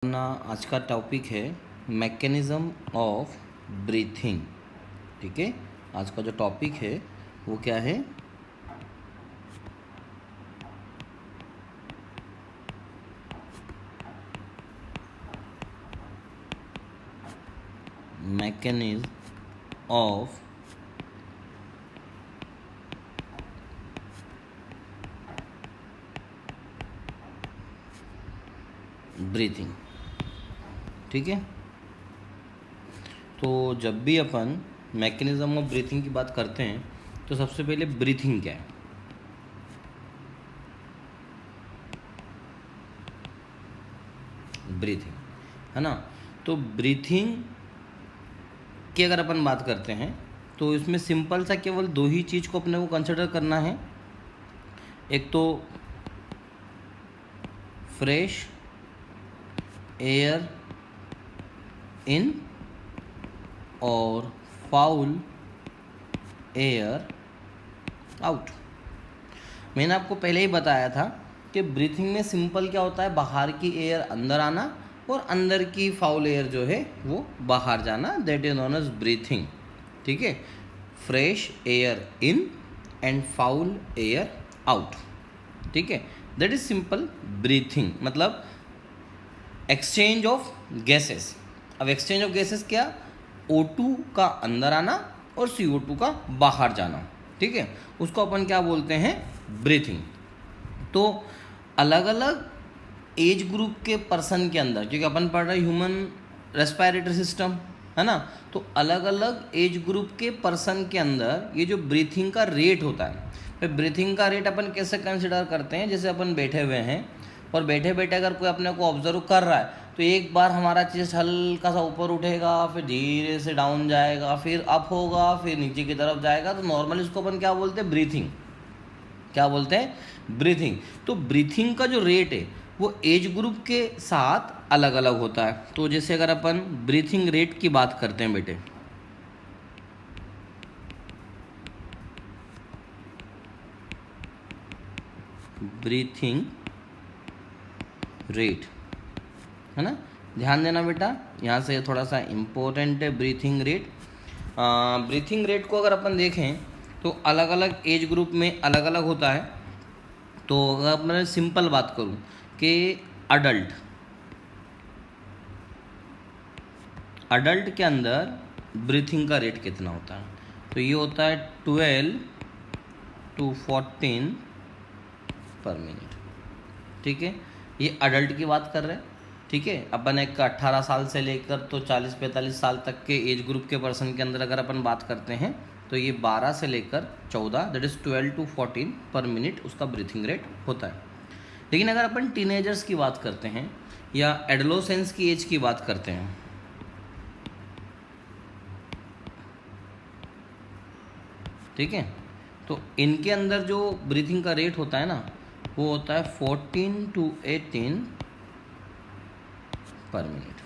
अपना आज का टॉपिक है मैकेनिज़्म ऑफ ब्रीथिंग। ठीक है, आज का जो टॉपिक है वो क्या है? Mechanism of breathing. ठीक है, तो जब भी अपन मैकेनिज़्म ऑफ ब्रीथिंग की बात करते हैं तो सबसे पहले ब्रीथिंग क्या है? ब्रीथिंग है ना। तो ब्रीथिंग की अगर अपन बात करते हैं तो इसमें सिंपल सा केवल दो ही चीज़ को अपने को कंसिडर करना है। एक तो फ्रेश एयर इन और फाउल एयर आउट। मैंने आपको पहले ही बताया था कि ब्रीथिंग में सिंपल क्या होता है, बाहर की एयर अंदर आना और अंदर की फाउल एयर जो है वो बाहर जाना, that is known as breathing. ठीक है, fresh air in and foul air out. ठीक है, दैट इज सिंपल ब्रीथिंग, मतलब एक्सचेंज ऑफ गैसेस। अब एक्सचेंज ऑफ गैसेस क्या? O2 का अंदर आना और CO2 का बाहर जाना। ठीक है, उसको अपन क्या बोलते हैं? ब्रीथिंग। तो अलग अलग एज ग्रुप के पर्सन के अंदर, क्योंकि अपन पढ़ रहे ह्यूमन रेस्पिरेटरी सिस्टम है ना, तो अलग अलग एज ग्रुप के पर्सन के अंदर ये जो ब्रीथिंग का रेट होता है, फिर ब्रीथिंग का रेट अपन कैसे कंसिडर करते हैं? जैसे अपन बैठे हुए हैं और बैठे बैठे अगर कोई अपने को ऑब्जर्व कर रहा है तो एक बार हमारा चेस्ट हल्का सा ऊपर उठेगा, फिर धीरे से डाउन जाएगा, फिर अप होगा, फिर नीचे की तरफ जाएगा। तो नॉर्मली इसको अपन क्या बोलते हैं? ब्रीथिंग। क्या बोलते हैं? ब्रीथिंग। तो ब्रीथिंग का जो रेट है वो एज ग्रुप के साथ अलग अलग होता है। तो जैसे अगर अपन ब्रीथिंग रेट की बात करते हैं बेटे, ब्रीथिंग रेट है ना, ध्यान देना बेटा, यहाँ से थोड़ा सा इम्पोर्टेंट है ब्रीथिंग रेट। ब्रीथिंग रेट को अगर अपन देखें तो अलग अलग एज ग्रुप में अलग अलग होता है। तो अगर मैं सिंपल बात करूँ कि अडल्ट के अंदर ब्रीथिंग का रेट कितना होता है, तो ये होता है 12 to 14 पर मिनट। ठीक है, ये अडल्ट की बात कर रहे हैं। ठीक है, अपन एक 18 साल से लेकर तो 40-45 साल तक के एज ग्रुप के पर्सन के अंदर अगर अपन बात करते हैं तो ये 12 से लेकर 14, दैट इज़ 12 to 14 पर मिनट उसका ब्रीथिंग रेट होता है। लेकिन अगर अपन टीनेजर्स की बात करते हैं या एडोलेसेंस की एज की बात करते हैं, ठीक है, तो इनके अंदर जो ब्रीथिंग का रेट होता है ना वो होता है 14 to 18 पर मिनट।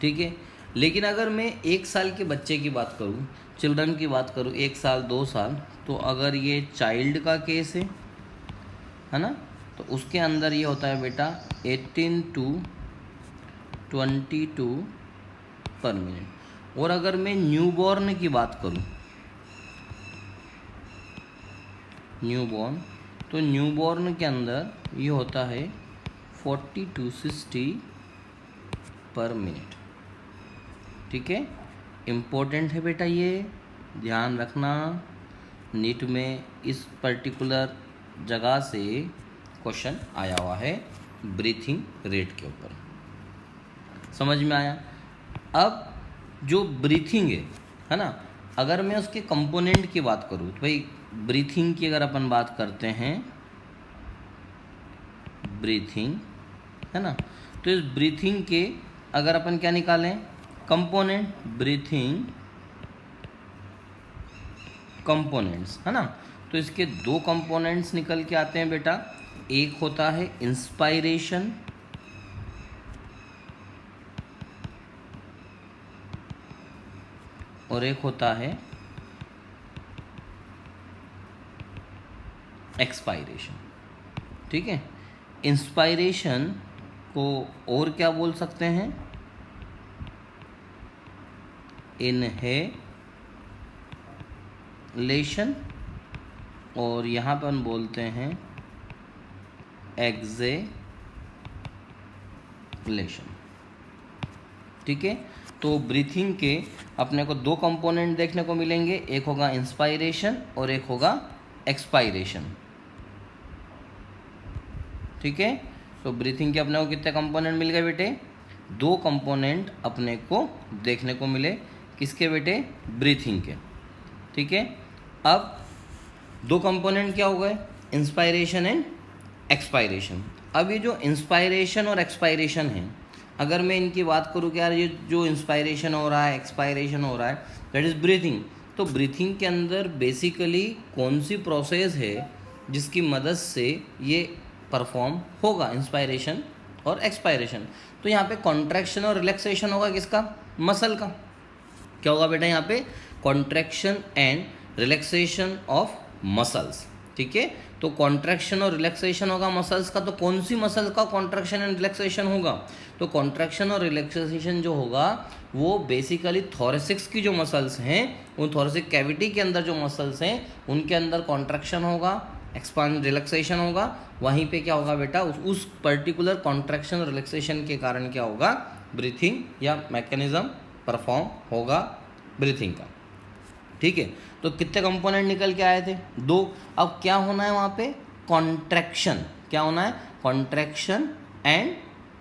ठीक है, लेकिन अगर मैं 1 साल के बच्चे की बात करूँ, चिल्ड्रन की बात करूँ, 1 साल 2 साल, तो अगर ये चाइल्ड का केस है ना, तो उसके अंदर ये होता है बेटा 18 to 22 पर मिनट। और अगर मैं न्यूबॉर्न की बात करूँ, न्यूबॉर्न, तो न्यूबॉर्न के अंदर ये होता है 40 to 60 पर मिनट। ठीक है, इम्पोर्टेंट है बेटा, ये ध्यान रखना, नीट में इस पर्टिकुलर जगह से क्वेश्चन आया हुआ है ब्रीथिंग रेट के ऊपर। समझ में आया? अब जो ब्रीथिंग है ना, अगर मैं उसके कंपोनेंट की बात करूँ तो भाई ब्रीथिंग की अगर अपन बात करते हैं, ब्रीथिंग है ना, तो इस ब्रीथिंग के अगर अपन क्या निकालें? कंपोनेंट, ब्रीथिंग कंपोनेंट्स है ना, तो इसके दो कंपोनेंट्स निकल के आते हैं बेटा। एक होता है इंस्पायरेशन और एक होता है एक्सपायरेशन। ठीक है, इंस्पायरेशन इसको और क्या बोल सकते हैं, इनहेलेशन, और यहाँ पर हम बोलते हैं एक्सेलेशन। ठीक है, तो ब्रीथिंग के अपने को दो कंपोनेंट देखने को मिलेंगे, एक होगा इंस्पायरेशन और एक होगा एक्सपायरेशन। ठीक है, तो ब्रीथिंग के अपने को कितने कंपोनेंट मिल गए बेटे, दो कंपोनेंट अपने को देखने को मिले, किसके बेटे, ब्रीथिंग के। ठीक है, अब दो कंपोनेंट क्या हो गए, इंस्पायरेशन एंड एक्सपायरेशन। अब ये जो इंस्पायरेशन और एक्सपायरेशन है, अगर मैं इनकी बात करूँ कि यार ये जो इंस्पायरेशन हो रहा है, एक्सपायरेशन हो रहा है, दैट इज़ ब्रीथिंग। तो ब्रीथिंग के अंदर बेसिकली कौन सी प्रोसेस है जिसकी मदद से ये परफॉर्म होगा, इंस्पायरेशन और एक्सपायरेशन। तो यहाँ पे कॉन्ट्रैक्शन और रिलैक्सेशन होगा किसका, मसल का। क्या होगा बेटा यहाँ पे, contraction and relaxation of muscles. ठीक है, तो कॉन्ट्रैक्शन और रिलैक्सेशन होगा मसल्स का। तो कौन सी मसल का कॉन्ट्रैक्शन एंड रिलैक्सेशन होगा, तो कॉन्ट्रैक्शन और रिलैक्सेशन जो होगा वो बेसिकली थोरेसिक्स की जो मसल्स हैं, उन थोरेसिक कैविटी के अंदर जो मसल्स हैं उनके अंदर कॉन्ट्रैक्शन होगा, एक्सपांड रिलैक्सेशन होगा। वहीं पे क्या होगा बेटा, उस पर्टिकुलर कॉन्ट्रैक्शन और रिलैक्सेशन के कारण क्या होगा, ब्रीथिंग या मैकेनिज्म परफॉर्म होगा ब्रीथिंग का। ठीक है, तो कितने कंपोनेंट निकल के आए थे, दो। अब क्या होना है वहाँ पे, कॉन्ट्रैक्शन, क्या होना है, कॉन्ट्रैक्शन एंड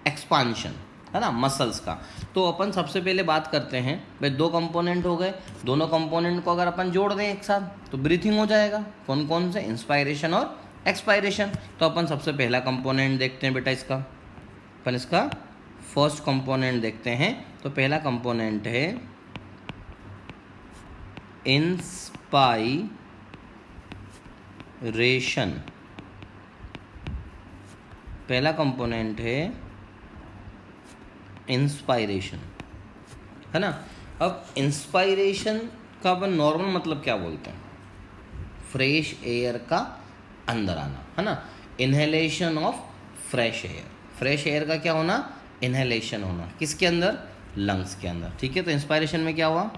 एक्सपांशन, है ना, मसल्स का। तो अपन सबसे पहले बात करते हैं भाई, दो कंपोनेंट हो गए, दोनों कंपोनेंट को अगर अपन जोड़ दें एक साथ तो ब्रीथिंग हो जाएगा। कौन कौन से, इंस्पायरेशन और एक्सपायरेशन। तो अपन सबसे पहला कंपोनेंट देखते हैं बेटा इसका, अपन इसका फर्स्ट कंपोनेंट देखते हैं। तो पहला कंपोनेंट है इंस्पायरेशन, पहला कंपोनेंट है इंस्पायरेशन, है ना। अब इंस्पायरेशन का अपन नॉर्मल मतलब क्या बोलते हैं, फ्रेश एयर का अंदर आना, है ना। Inhalation of fresh air, fresh air का क्या होना, इनहेलेशन होना, किसके अंदर, लंग्स के अंदर। ठीक है, तो इंस्पायरेशन में क्या हुआ,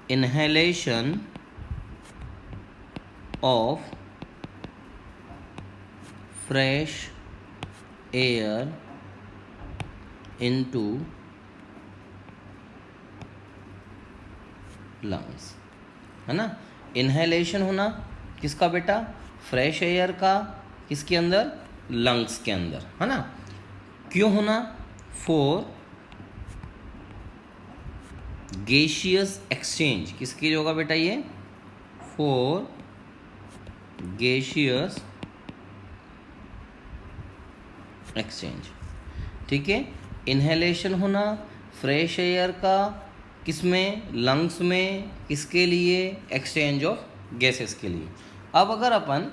inhalation of fresh air into lungs, है ना। इनहेलेशन होना किसका बेटा, फ्रेश एयर का, किसके अंदर, लंग्स के अंदर, है ना। क्यों होना, फॉर गैसियस एक्सचेंज, किसके लिए होगा बेटा ये, फॉर गैसियस एक्सचेंज। ठीक है, इनहेलेशन होना फ्रेश एयर का, किसमें, लंग्स में, किसके लिए, एक्सचेंज ऑफ गैसेस के लिए। अब अगर अपन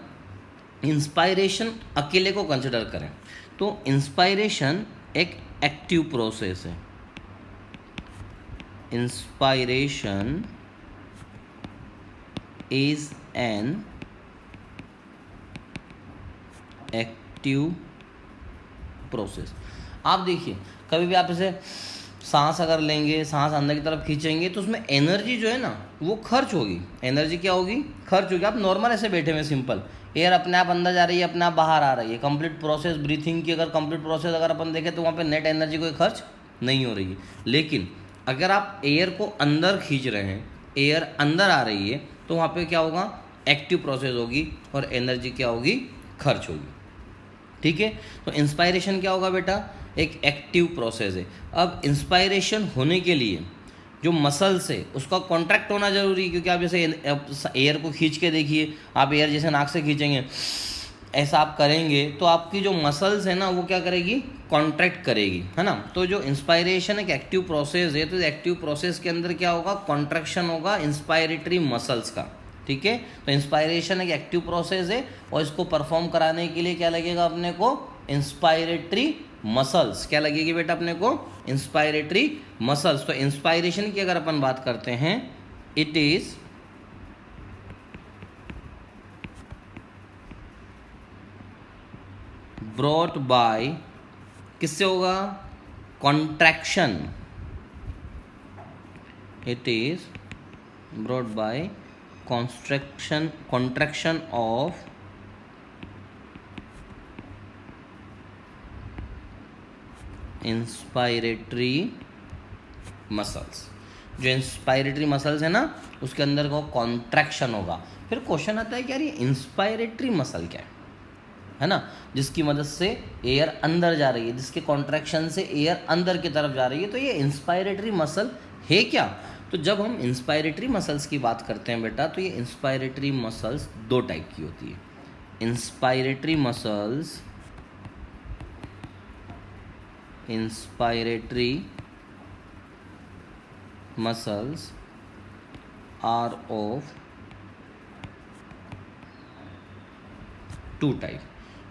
इंस्पायरेशन अकेले को कंसिडर करें तो इंस्पायरेशन एक एक्टिव प्रोसेस है। Inspiration is an active process। आप देखिए, कभी भी आप इसे सांस अगर लेंगे, सांस अंदर की तरफ खींचेंगे तो उसमें एनर्जी जो है ना वो खर्च होगी। एनर्जी क्या होगी, खर्च होगी। आप नॉर्मल ऐसे बैठे हुए सिंपल, एयर अपने आप अंदर जा रही है, अपने आप बाहर आ रही है, कंप्लीट प्रोसेस ब्रीथिंग की अगर कंप्लीट प्रोसेस अगर अपन देखें तो वहाँ पे नेट एनर्जी कोई खर्च नहीं हो रही है। लेकिन अगर आप एयर को अंदर खींच रहे हैं, एयर अंदर आ रही है, तो वहाँ पे क्या होगा, एक्टिव प्रोसेस होगी और एनर्जी क्या होगी, खर्च होगी। ठीक है, तो इंस्पायरेशन क्या होगा बेटा, एक एक्टिव प्रोसेस है। अब इंस्पायरेशन होने के लिए जो मसल्स है उसका कॉन्ट्रैक्ट होना जरूरी है, क्योंकि आप जैसे एयर को खींच के देखिए, आप एयर जैसे नाक से खींचेंगे, ऐसा आप करेंगे तो आपकी जो मसल्स है ना वो क्या करेगी, कॉन्ट्रैक्ट करेगी, है ना। तो जो इंस्पायरेशन एक एक्टिव प्रोसेस है, तो एक्टिव प्रोसेस के अंदर क्या होगा, कॉन्ट्रैक्शन होगा इंस्पायरेटरी मसल्स का। ठीक है, तो इंस्पायरेशन एक एक्टिव प्रोसेस है और इसको परफॉर्म कराने के लिए क्या लगेगा अपने को, इंस्पायरेटरी मसल्स। क्या लगेगी बेटा अपने को, इंस्पायरेटरी मसल्स। तो इंस्पायरेशन की अगर अपन बात करते हैं, इट इज ब्रॉट बाय, किससे होगा, contraction, it is brought by contraction of inspiratory muscles. जो इंस्पायरेटरी मसल्स है ना, उसके अंदर का कॉन्ट्रैक्शन होगा। फिर क्वेश्चन आता है कि यार ये इंस्पायरेटरी मसल क्या है ना, जिसकी मदद से एयर अंदर जा रही है, जिसके कॉन्ट्रैक्शन से एयर अंदर की तरफ जा रही है, तो ये इंस्पायरेटरी मसल है क्या। तो जब हम इंस्पायरेटरी मसल्स की बात करते हैं बेटा, तो ये इंस्पायरेटरी मसल्स दो टाइप की होती है। Inspiratory muscles are of two type.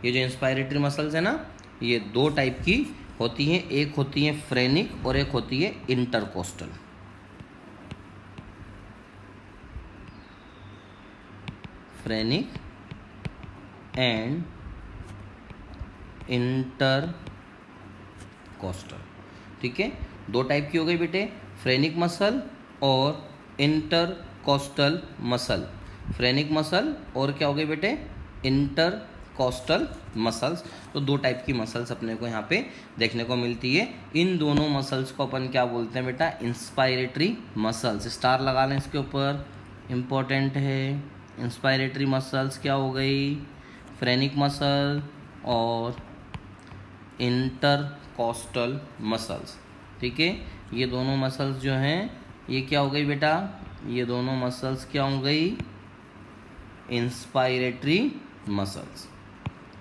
ये जो इंस्पायरेटरी मसल्स है ना, ये दो टाइप की होती हैं। एक होती है फ्रेनिक और एक होती है इंटरकोस्टल। फ्रेनिक एंड इंटरकोस्टल, ठीक है। दो टाइप की हो गई बेटे, फ्रेनिक मसल और इंटरकोस्टल मसल। फ्रेनिक मसल और क्या हो गई बेटे, इंटरकोस्टल मसल्स। तो दो टाइप की मसल्स अपने को यहाँ पे देखने को मिलती है। इन दोनों मसल्स को अपन क्या बोलते हैं बेटा, इंस्पायरेटरी मसल्स। स्टार लगा लें इसके ऊपर, इम्पोर्टेंट है। इंस्पायरेटरी मसल्स क्या हो गई, फ्रेनिक मसल और इंटरकोस्टल मसल्स, ठीक है। ये दोनों मसल्स जो हैं, ये क्या हो गई बेटा, ये दोनों मसल्स क्या हो गई, इंस्पायरेटरी मसल्स,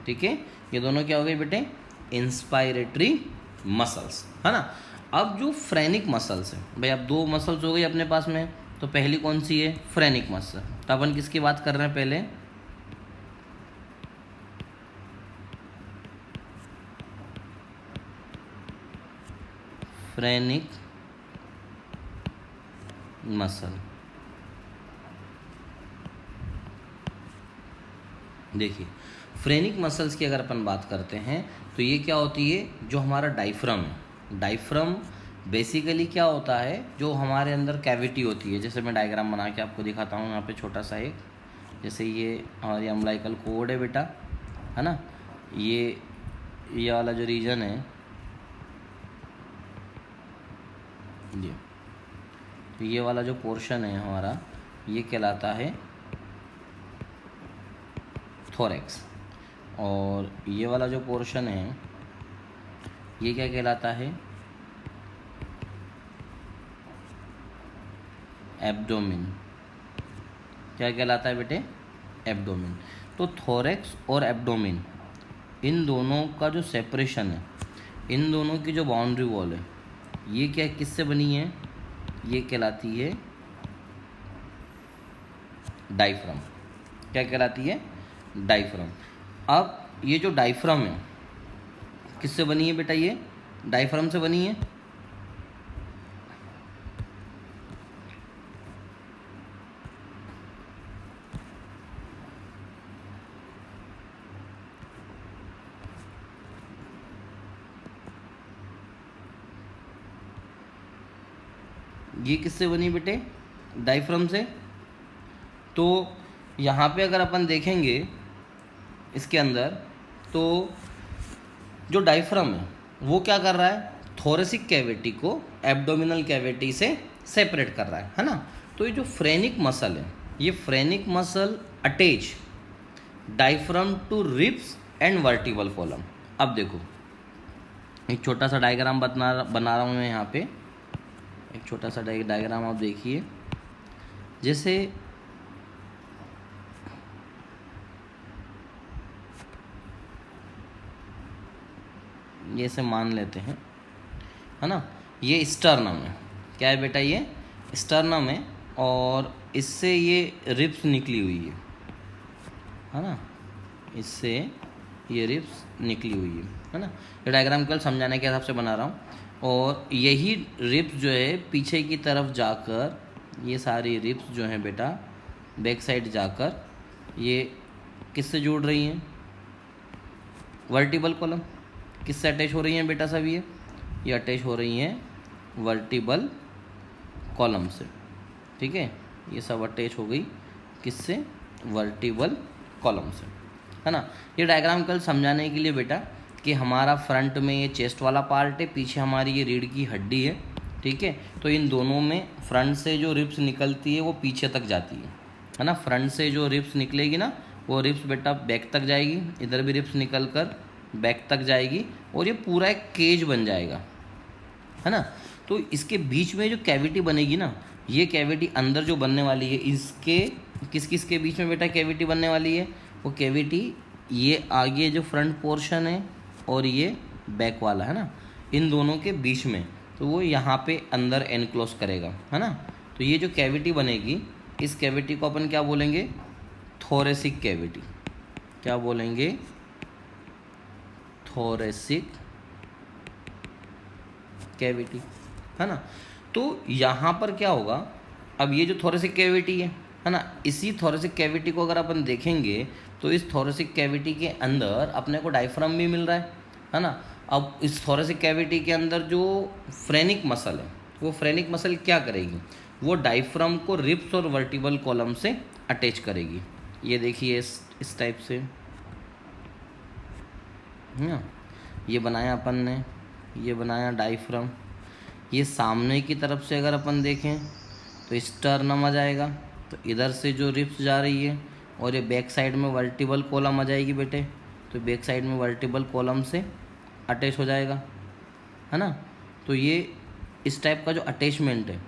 ठीक है। ये दोनों क्या हो गई बेटे, इंस्पायरेटरी मसल्स, है ना। अब जो फ्रेनिक मसल्स है भाई, अब दो मसल्स हो गई अपने पास में, तो पहली कौन सी है, फ्रेनिक मसल। तो अपन किसकी बात कर रहे हैं पहले, फ्रेनिक मसल। देखिए फ्रेनिक मसल्स की अगर अपन बात करते हैं, तो ये क्या होती है, जो हमारा डायफ्राम है, डायफ्राम बेसिकली क्या होता है, जो हमारे अंदर कैविटी होती है। जैसे मैं डायग्राम बना के आपको दिखाता हूँ यहाँ पे छोटा सा एक, जैसे ये हमारी अम्बिलिकल कोड है बेटा, है ना। ये वाला जो रीजन है, ये तो ये वाला जो पोर्शन है हमारा, ये कहलाता है थोरैक्स। और ये वाला जो पोर्शन है, ये क्या कहलाता है, एब्डोमेन। क्या कहलाता है बेटे, एब्डोमेन। तो थोरैक्स और एब्डोमेन, इन दोनों का जो सेपरेशन है, इन दोनों की जो बाउंड्री वॉल है, ये क्या किससे बनी है, ये कहलाती है डायफ्राम। क्या कहलाती है, डायफ्राम। अब ये जो डायफ्राम है, किससे बनी है बेटा, ये डायफ्राम से बनी है। ये किससे बनी बेटे, डायफ्राम से। तो यहाँ पे अगर अपन देखेंगे इसके अंदर, तो जो डायफ्राम है वो क्या कर रहा है, थोरेसिक कैविटी को एब्डोमिनल कैविटी से सेपरेट कर रहा है ना। तो ये जो फ्रेनिक मसल है, ये phrenic muscle attach diaphragm to ribs and vertebral column. अब देखो एक छोटा सा डायग्राम बना रहा हूँ मैं यहाँ पे, एक छोटा सा डायग्राम आप देखिए। जैसे ये से मान लेते हैं, है ना, ये स्टर्नम है। क्या है बेटा, ये स्टर्नम है, और इससे ये रिब्स निकली हुई है ना, इससे ये रिब्स निकली हुई है ना। ये डायग्राम केवल समझाने के हिसाब से बना रहा हूँ। और यही रिब्स जो है पीछे की तरफ जाकर, ये सारी रिब्स जो हैं बेटा बैक साइड जाकर, ये किससे जुड़ रही हैं, वर्टिबल कॉलम किससे अटैच हो रही हैं बेटा सब ये अटैच हो रही हैं वर्टिबल कॉलम से, ठीक है। ये सब अटैच हो गई किससे, वर्टिबल कॉलम से, है ना। ये डायग्राम कल समझाने के लिए बेटा कि हमारा फ्रंट में ये चेस्ट वाला पार्ट है, पीछे हमारी ये रीढ़ की हड्डी है, ठीक है। तो इन दोनों में फ्रंट से जो रिब्स निकलती है वो पीछे तक जाती है ना। फ्रंट से जो रिब्स निकलेगी ना वो रिब्स बेटा बैक तक जाएगी, इधर भी रिब्स निकल कर बैक तक जाएगी और ये पूरा एक केज बन जाएगा, है ना। तो इसके बीच में जो कैविटी बनेगी ना, ये कैविटी अंदर जो बनने वाली है, इसके किस किस के बीच में बेटा कैविटी बनने वाली है, वो कैविटी ये आगे जो फ्रंट पोर्शन है और ये बैक वाला है ना, इन दोनों के बीच में, तो वो यहाँ पे अंदर एनक्लोज करेगा, है ना। तो ये जो कैविटी बनेगी, इस कैविटी को अपन क्या बोलेंगे, थोरेसिक कैविटी। क्या बोलेंगे, थोरेसिक कैविटी, है ना। तो यहाँ पर क्या होगा, अब ये जो थोरेसिक कैविटी है ना, इसी थोरेसिक कैविटी को अगर अपन देखेंगे तो इस थोरेसिक कैविटी के अंदर अपने को डायफ्राम भी मिल रहा है ना। अब इस थोरेसिक कैविटी के अंदर जो फ्रेनिक मसल है, वो फ्रेनिक मसल क्या करेगी, वो डायफ्राम को रिब्स और वर्टिबल कॉलम से अटैच करेगी। ये देखिए इस टाइप से, है, ये बनाया अपन ने, ये बनाया डायफ्राम। ये सामने की तरफ से अगर अपन देखें तो स्टर्नम आ जाएगा, तो इधर से जो रिब्स जा रही है, और ये बैक साइड में वर्टिबल कॉलम आ जाएगी बेटे, तो बैक साइड में वर्टिबल कॉलम से अटैच हो जाएगा, है ना। तो ये इस टाइप का जो अटैचमेंट है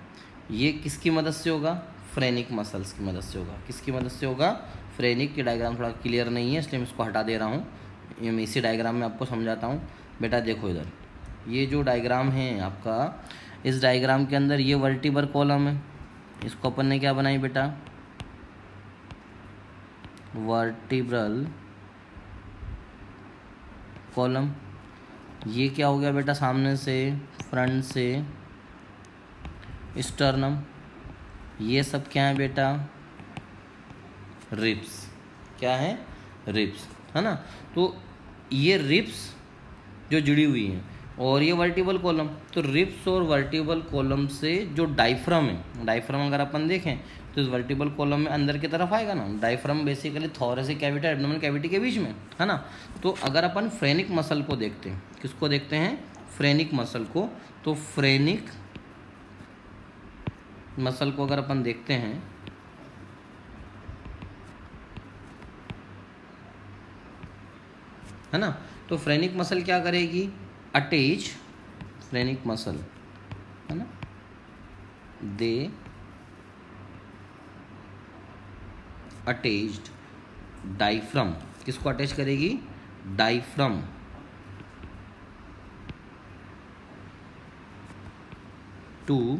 ये किसकी मदद से होगा, फ्रेनिक मसल्स की मदद से होगा। किसकी मदद से होगा, फ्रेनिक। की डायग्राम थोड़ा क्लियर नहीं है इसलिए मैं इसको हटा दे रहा हूँ, ये मैं इसी डायग्राम में आपको समझाता हूँ। बेटा देखो इधर, ये जो डायग्राम है आपका, इस डायग्राम के अंदर ये वर्टिबल कॉलम है, इसको अपन ने क्या बनाई बेटा, वर्टिब्रल कॉलम। ये क्या हो गया बेटा, सामने से फ्रंट से स्टर्नम। ये सब क्या है बेटा, रिब्स। क्या है, रिब्स, है ना। तो ये रिब्स जो जुड़ी हुई हैं और ये वर्टिबल कॉलम, तो रिब्स और वर्टिबल कॉलम से जो डायफ्राम है, डायफ्राम अगर अपन देखें तो इस वर्टिबल कॉलम में अंदर की तरफ आएगा ना। डायफ्राम बेसिकली थोरेसिक कैविटी और एब्डोमिनल कैविटी के बीच में, है ना। तो अगर अपन फ्रेनिक मसल को देखते हैं, किसको देखते हैं, फ्रेनिक मसल को, तो फ्रेनिक मसल को अगर अपन देखते हैं, है ना, तो फ्रेनिक मसल क्या करेगी, अटैच, फ्रेनिक मसल, है ना, दे अटैच्ड डायफ्राम। किसको अटैच करेगी, diaphragm to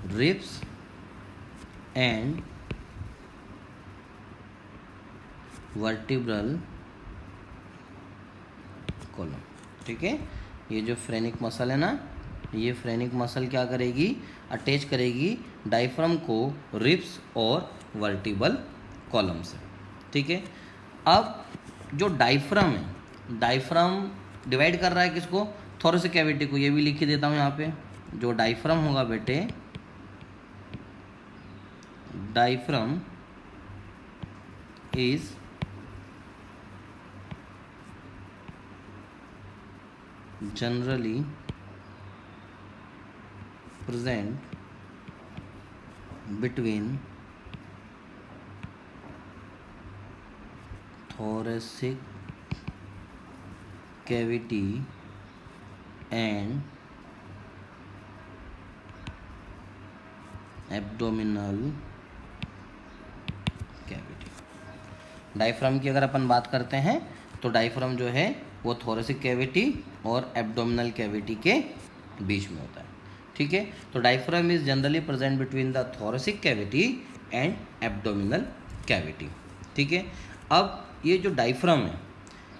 ribs and vertebral column, ठीक है। ये जो फ्रेनिक मसल है ना, ये फ्रेनिक मसल क्या करेगी, अटैच करेगी डायफ्राम को रिब्स और वर्टिबल कॉलम से, ठीक है। अब जो डायफ्राम है, डायफ्राम डिवाइड कर रहा है किसको, थोरेसिक कैविटी को। ये भी लिख के देता हूँ यहाँ पे, जो डायफ्राम होगा बेटे, diaphragm is generally present between thoracic cavity and abdominal cavity। Diaphragm की अगर अपन बात करते हैं तो डायफ्राम जो है वो थोरेसिक कैविटी और एब्डोमिनल कैविटी के बीच में होता है, ठीक है। तो diaphragm is generally present between the thoracic cavity and abdominal cavity, ठीक है। अब ये जो डायफ्राम है,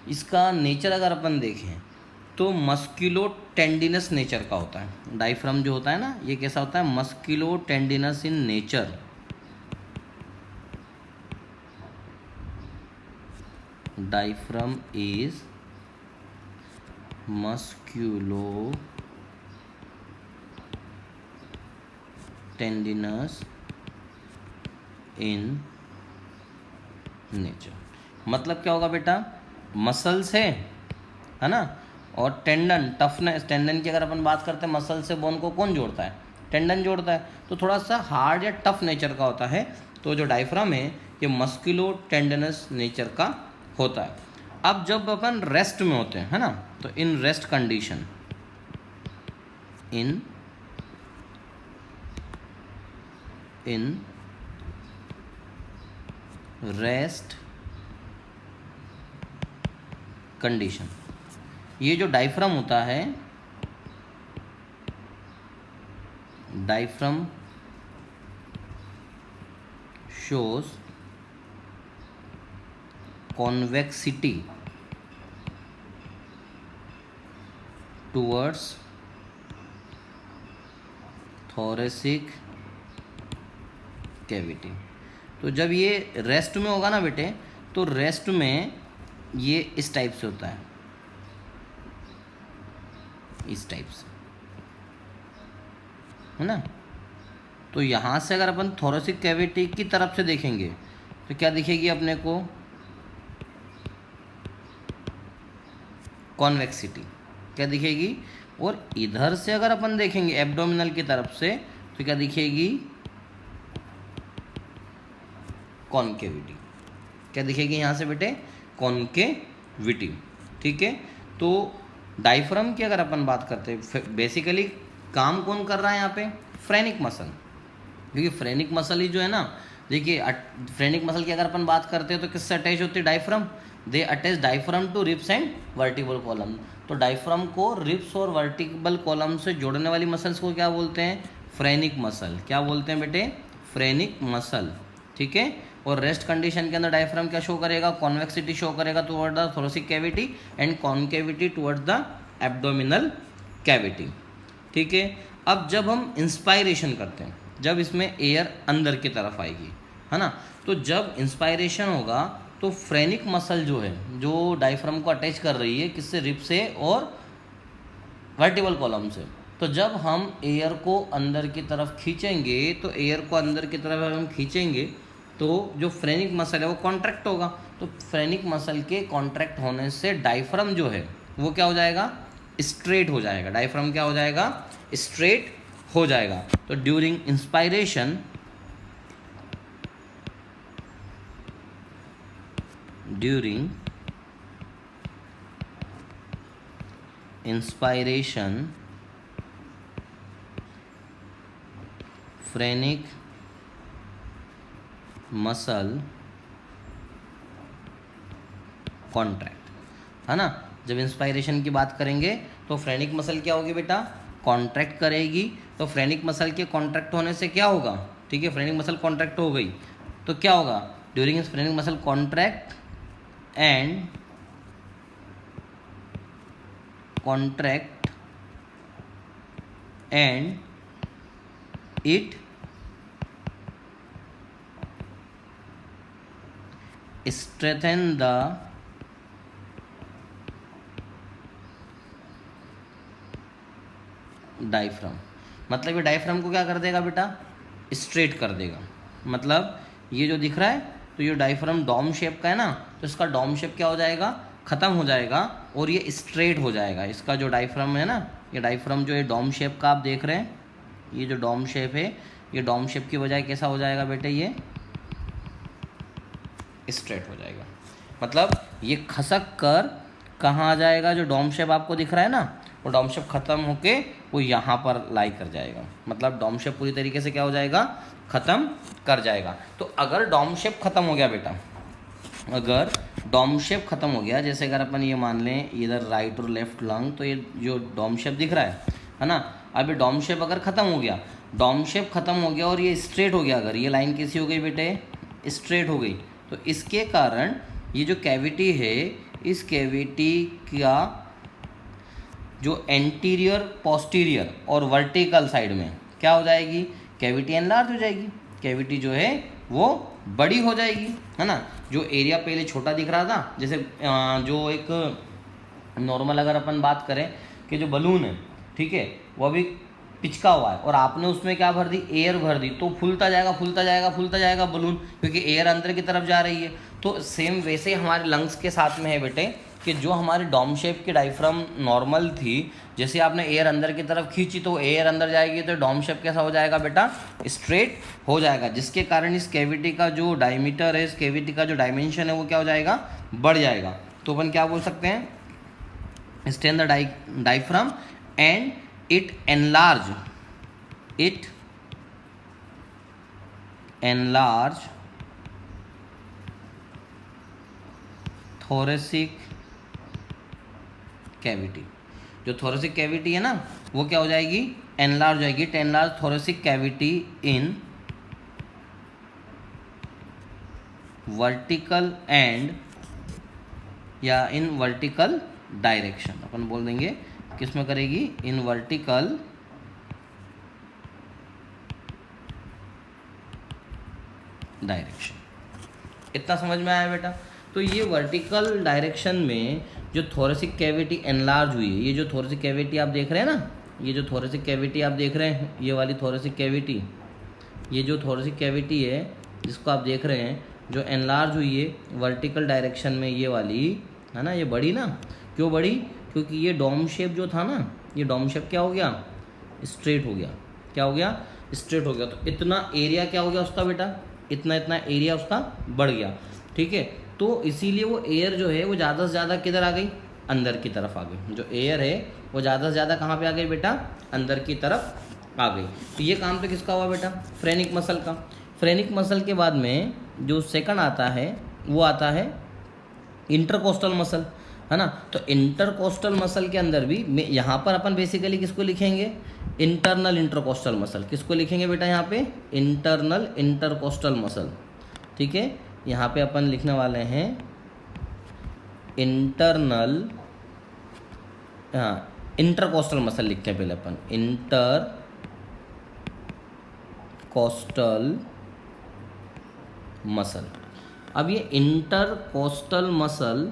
इसका नेचर अगर अपन देखें तो मस्कुलो टेंडिनस नेचर का होता है। डायफ्राम जो होता है ना, ये कैसा होता है, मस्कुलो tendinous in nature, diaphragm is musculo tendinous in nature. मतलब क्या होगा बेटा, मसल्स है ना, और टेंडन, टफनेस, टेंडन की अगर अपन बात करते हैं, मसल से बोन को कौन जोड़ता है, टेंडन जोड़ता है, तो थोड़ा सा हार्ड या टफ नेचर का होता है। तो जो डायफ्राम है ये मस्कुलो टेंडनस नेचर का होता है। अब जब अपन रेस्ट में होते हैं, है ना, तो in rest condition, in rest condition, ये जो डायफ्राम होता है, diaphragm shows convexity towards thoracic cavity. तो जब ये रेस्ट में होगा ना बेटे, तो रेस्ट में ये इस टाइप से होता है, इस टाइप से, है ना। तो यहाँ से अगर अपन थोरेसिक कैविटी की तरफ से देखेंगे तो क्या दिखेगी अपने को, कॉन्वेक्सिटी क्या दिखेगी। और इधर से अगर अपन देखेंगे एब्डोमिनल की तरफ से तो क्या दिखेगी, कॉन्केविटी। क्या दिखेगी यहाँ से बेटे, कॉन्केविटी। ठीक है, तो डायफ्राम की अगर अपन बात करते हैं, बेसिकली काम कौन कर रहा है यहाँ पे, फ्रेनिक मसल। क्योंकि फ्रेनिक मसल ही जो है ना, देखिए फ्रेनिक मसल की अगर अपन बात करते हैं तो किससे अटैच होती है, diaphragm. They attach diaphragm to ribs and vertebral column. तो डायफ्राम को रिब्स और वर्टिबल कॉलम से जोड़ने वाली मसल्स को क्या बोलते हैं, फ्रेनिक मसल। क्या बोलते हैं बेटे, फ्रेनिक मसल। ठीक है, और रेस्ट कंडीशन के अंदर डायफ्राम क्या शो करेगा, कॉन्वेक्सिटी शो करेगा toward the thoracic cavity and concavity towards the abdominal cavity. ठीक है, अब जब हम इंस्पायरेशन करते हैं, जब इसमें एयर अंदर की तरफ आएगी, है ना, तो जब इंस्पायरेशन होगा तो फ्रेनिक मसल जो है, जो डायफ्राम को अटैच कर रही है, किससे, रिब से और वर्टिबल कॉलम से। तो जब हम एयर को अंदर की तरफ खींचेंगे, तो एयर को अंदर की तरफ हम खींचेंगे तो जो फ्रेनिक मसल है वो कॉन्ट्रैक्ट होगा। तो फ्रेनिक मसल के कॉन्ट्रैक्ट होने से डायफ्राम जो है वो क्या हो जाएगा, स्ट्रेट हो जाएगा। डायफ्राम क्या हो जाएगा, स्ट्रेट हो जाएगा। तो during inspiration, during inspiration phrenic muscle contract, है ना। जब इंस्पायरेशन की बात करेंगे तो फ्रेनिक मसल क्या होगी बेटा, कॉन्ट्रैक्ट करेगी। तो फ्रेनिक मसल के कॉन्ट्रैक्ट होने से क्या होगा, ठीक है, फ्रेनिक मसल कॉन्ट्रैक्ट हो गई तो क्या होगा, during phrenic muscle contract and it strengthen the diaphragm. मतलब ये डायफ्राम को क्या कर देगा बेटा, स्ट्रेट कर देगा। मतलब ये जो दिख रहा है, तो ये डायफ्राम डॉम शेप का है ना, तो इसका डॉम शेप क्या हो जाएगा, ख़त्म हो जाएगा और ये स्ट्रेट हो जाएगा। इसका जो डायफ्राम है ना, ये डायफ्राम जो ये डॉम शेप का आप देख रहे हैं, ये जो डॉम शेप है, ये डॉम शेप की बजाय कैसा हो जाएगा बेटे, ये स्ट्रेट हो जाएगा। मतलब ये खसक कर कहाँ आ जाएगा, जो डॉम शेप आपको दिख रहा है ना, वो डॉम शेप ख़त्म होके वो यहाँ पर लाई कर जाएगा। मतलब डॉम शेप पूरी तरीके से क्या हो जाएगा, ख़त्म कर जाएगा। तो अगर डॉम शेप ख़त्म हो गया बेटा, अगर डॉम शेप ख़त्म हो गया, जैसे अगर अपन ये मान लें इधर राइट और लेफ्ट लंग, तो ये जो डॉम शेप दिख रहा है ना, अब ये डॉम शेप अगर ख़त्म हो गया, डॉम शेप ख़त्म हो गया और ये स्ट्रेट हो गया, अगर ये लाइन कैसी हो गई बेटे, स्ट्रेट हो गई, तो इसके कारण ये जो कैविटी है, इस कैविटी का जो एंटीरियर, पोस्टीरियर और वर्टिकल साइड में क्या हो जाएगी, कैविटी एनलार्ज हो जाएगी। कैविटी जो है वो बड़ी हो जाएगी, है ना। जो एरिया पहले छोटा दिख रहा था, जैसे जो एक नॉर्मल अगर अपन बात करें कि जो बलून है, ठीक है, वो अभी पिचका हुआ है और आपने उसमें क्या भर दी, एयर भर दी, तो फूलता जाएगा फूलता जाएगा फूलता जाएगा बलून, क्योंकि एयर अंदर की तरफ जा रही है। तो सेम वैसे ही हमारे लंग्स के साथ में है बेटे, कि जो हमारी डॉम शेप की डायफ्राम नॉर्मल थी, जैसे आपने एयर अंदर की तरफ खींची तो एयर अंदर जाएगी, तो डॉम शेप कैसा हो जाएगा बेटा, स्ट्रेट हो जाएगा, जिसके कारण इस कैविटी का जो डायमीटर है, इस कैविटी का जो डायमेंशन है वो क्या हो जाएगा, बढ़ जाएगा। तो अपन क्या बोल सकते हैं, strain the diaphragm and it enlarge thoracic cavity। जो thoracic cavity है ना, वो क्या हो जाएगी, enlarge हो जाएगी। it enlarge thoracic cavity in vertical and या in vertical direction। अपन बोल देंगे किस में करेगी, इन वर्टिकल डायरेक्शन। इतना समझ में आया बेटा। तो ये वर्टिकल डायरेक्शन में जो थोरेसिक कैविटी एनलार्ज हुई है, ये जो थोरेसिक कैविटी आप देख रहे हैं ना, ये जो थोरेसिक कैविटी आप देख रहे हैं, ये वाली थोरेसिक कैविटी, ये जो थोरेसिक कैविटी है जिसको आप देख रहे हैं, जो एनलार्ज हुई है वर्टिकल डायरेक्शन में, ये वाली है ना, ये बड़ी ना, क्यों बड़ी, क्योंकि ये डोम शेप जो था ना, ये डोम शेप क्या हो गया, स्ट्रेट हो गया। क्या हो गया, स्ट्रेट हो गया। तो इतना एरिया क्या हो गया उसका बेटा, इतना एरिया उसका बढ़ गया, ठीक है। तो इसीलिए वो एयर जो है वो ज़्यादा से ज़्यादा किधर आ गई, अंदर की तरफ आ गई। जो एयर है वो ज़्यादा से ज़्यादा कहाँ पे आ गई बेटा, अंदर की तरफ आ गई। तो ये काम तो किसका हुआ बेटा, फ्रेनिक मसल का। फ्रेनिक मसल के बाद में जो सेकंड आता है वो आता है इंटरकोस्टल मसल, है ना। तो इंटरकोस्टल मसल के अंदर भी यहाँ पर अपन बेसिकली किसको लिखेंगे, इंटरनल इंटरकोस्टल मसल। किसको लिखेंगे बेटा यहाँ पे, इंटरनल इंटरकोस्टल मसल, ठीक है। यहाँ पे अपन लिखने वाले हैं इंटरनल, हाँ इंटरकोस्टल मसल लिखते हैं पहले अपन, इंटरकोस्टल मसल। अब ये इंटरकोस्टल मसल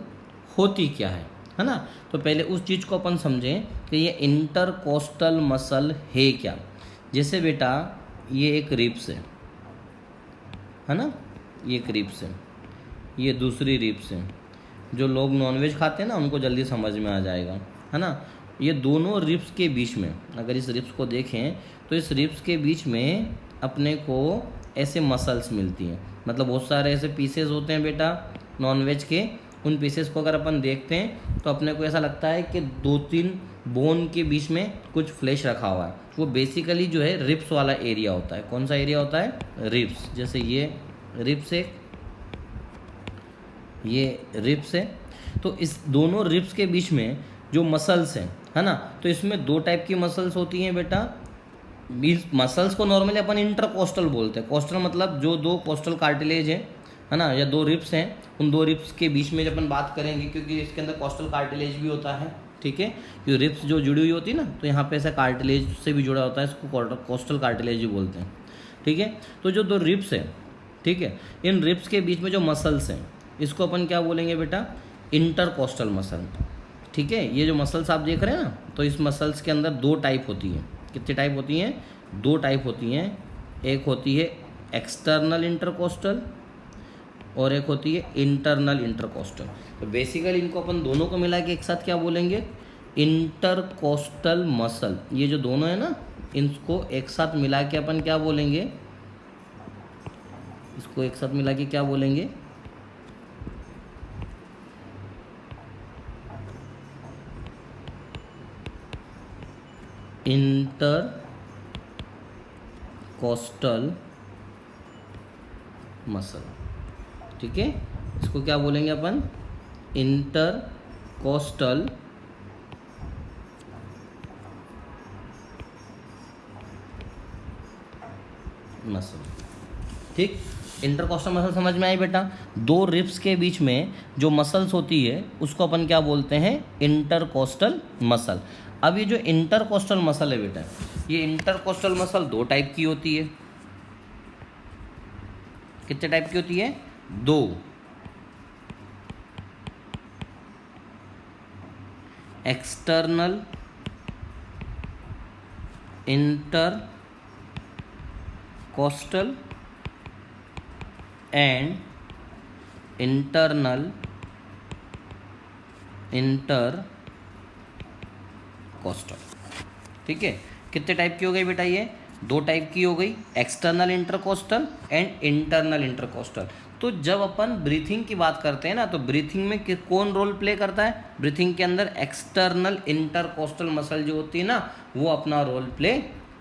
होती क्या है ना। तो पहले उस चीज़ को अपन समझें कि ये इंटरकोस्टल मसल है क्या। जैसे बेटा ये एक रिब्स है ना, ये एक रिब्स है, ये दूसरी रिब्स है। जो लोग नॉनवेज खाते हैं ना उनको जल्दी समझ में आ जाएगा, है ना। ये दोनों रिब्स के बीच में, अगर इस रिब्स को देखें तो इस रिब्स के बीच में अपने को ऐसे मसल्स मिलती हैं। मतलब बहुत सारे ऐसे पीसेस होते हैं बेटा नॉनवेज के, उन पीसेस को अगर अपन देखते हैं तो अपने को ऐसा लगता है कि 2-3 बोन के बीच में कुछ फ्लैश रखा हुआ है। वो बेसिकली जो है रिब्स वाला एरिया होता है। कौन सा एरिया होता है, रिब्स। जैसे ये रिब्स है, ये रिब्स है। तो इस दोनों रिब्स के बीच में जो मसल्स हैं, है ना, तो इसमें 2 टाइप की मसल्स होती हैं बेटा। इस मसल्स को नॉर्मली अपन इंटरकोस्टल बोलते हैं। कोस्टल मतलब जो 2 कोस्टल कार्टिलेज है ना, या 2 रिब्स हैं, उन 2 रिब्स के बीच में जब अपन बात करेंगे, क्योंकि इसके अंदर कोस्टल कार्टिलेज भी होता है, ठीक है। क्योंकि रिब्स जो जुड़ी हुई होती है ना, तो यहाँ पे ऐसा कार्टिलेज से भी जुड़ा होता है, इसको कोस्टल कार्टिलेज भी बोलते हैं, ठीक है। तो जो 2 रिब्स हैं, ठीक है, इन रिब्स के बीच में जो मसल्स हैं इसको अपन क्या बोलेंगे बेटा, इंटरकोस्टल मसल, ठीक है। ये जो मसल्स आप देख रहे हैं ना, तो इस मसल्स के अंदर 2 टाइप होती हैं। कितने टाइप होती हैं, 2 टाइप होती हैं। एक होती है एक्सटर्नल इंटरकोस्टल और एक होती है इंटरनल इंटरकोस्टल। तो बेसिकली इनको अपन दोनों को मिला के एक साथ क्या बोलेंगे, इंटरकोस्टल मसल। ये जो दोनों है ना, इनको एक साथ मिला के अपन क्या बोलेंगे, इसको एक साथ मिला के क्या बोलेंगे, इंटरकोस्टल मसल, ठीक है। इसको क्या बोलेंगे अपन, इंटरकोस्टल मसल, ठीक। इंटरकोस्टल मसल समझ में आई बेटा। 2 रिब्स के बीच में जो मसल्स होती है उसको अपन क्या बोलते हैं, इंटरकोस्टल मसल। अब ये जो इंटरकोस्टल मसल है बेटा, ये इंटरकोस्टल मसल 2 टाइप की होती है। कितने टाइप की होती है? 2। External inter coastal and internal inter coastal. ठीक है, कितने टाइप की हो गई बेटा? ये 2 टाइप की हो गई, external intercostal and internal intercostal. तो जब अपन ब्रीथिंग की बात करते हैं ना, तो ब्रीथिंग में कौन रोल प्ले करता है? ब्रीथिंग के अंदर एक्सटर्नल इंटरकोस्टल मसल जो होती है ना, वो अपना रोल प्ले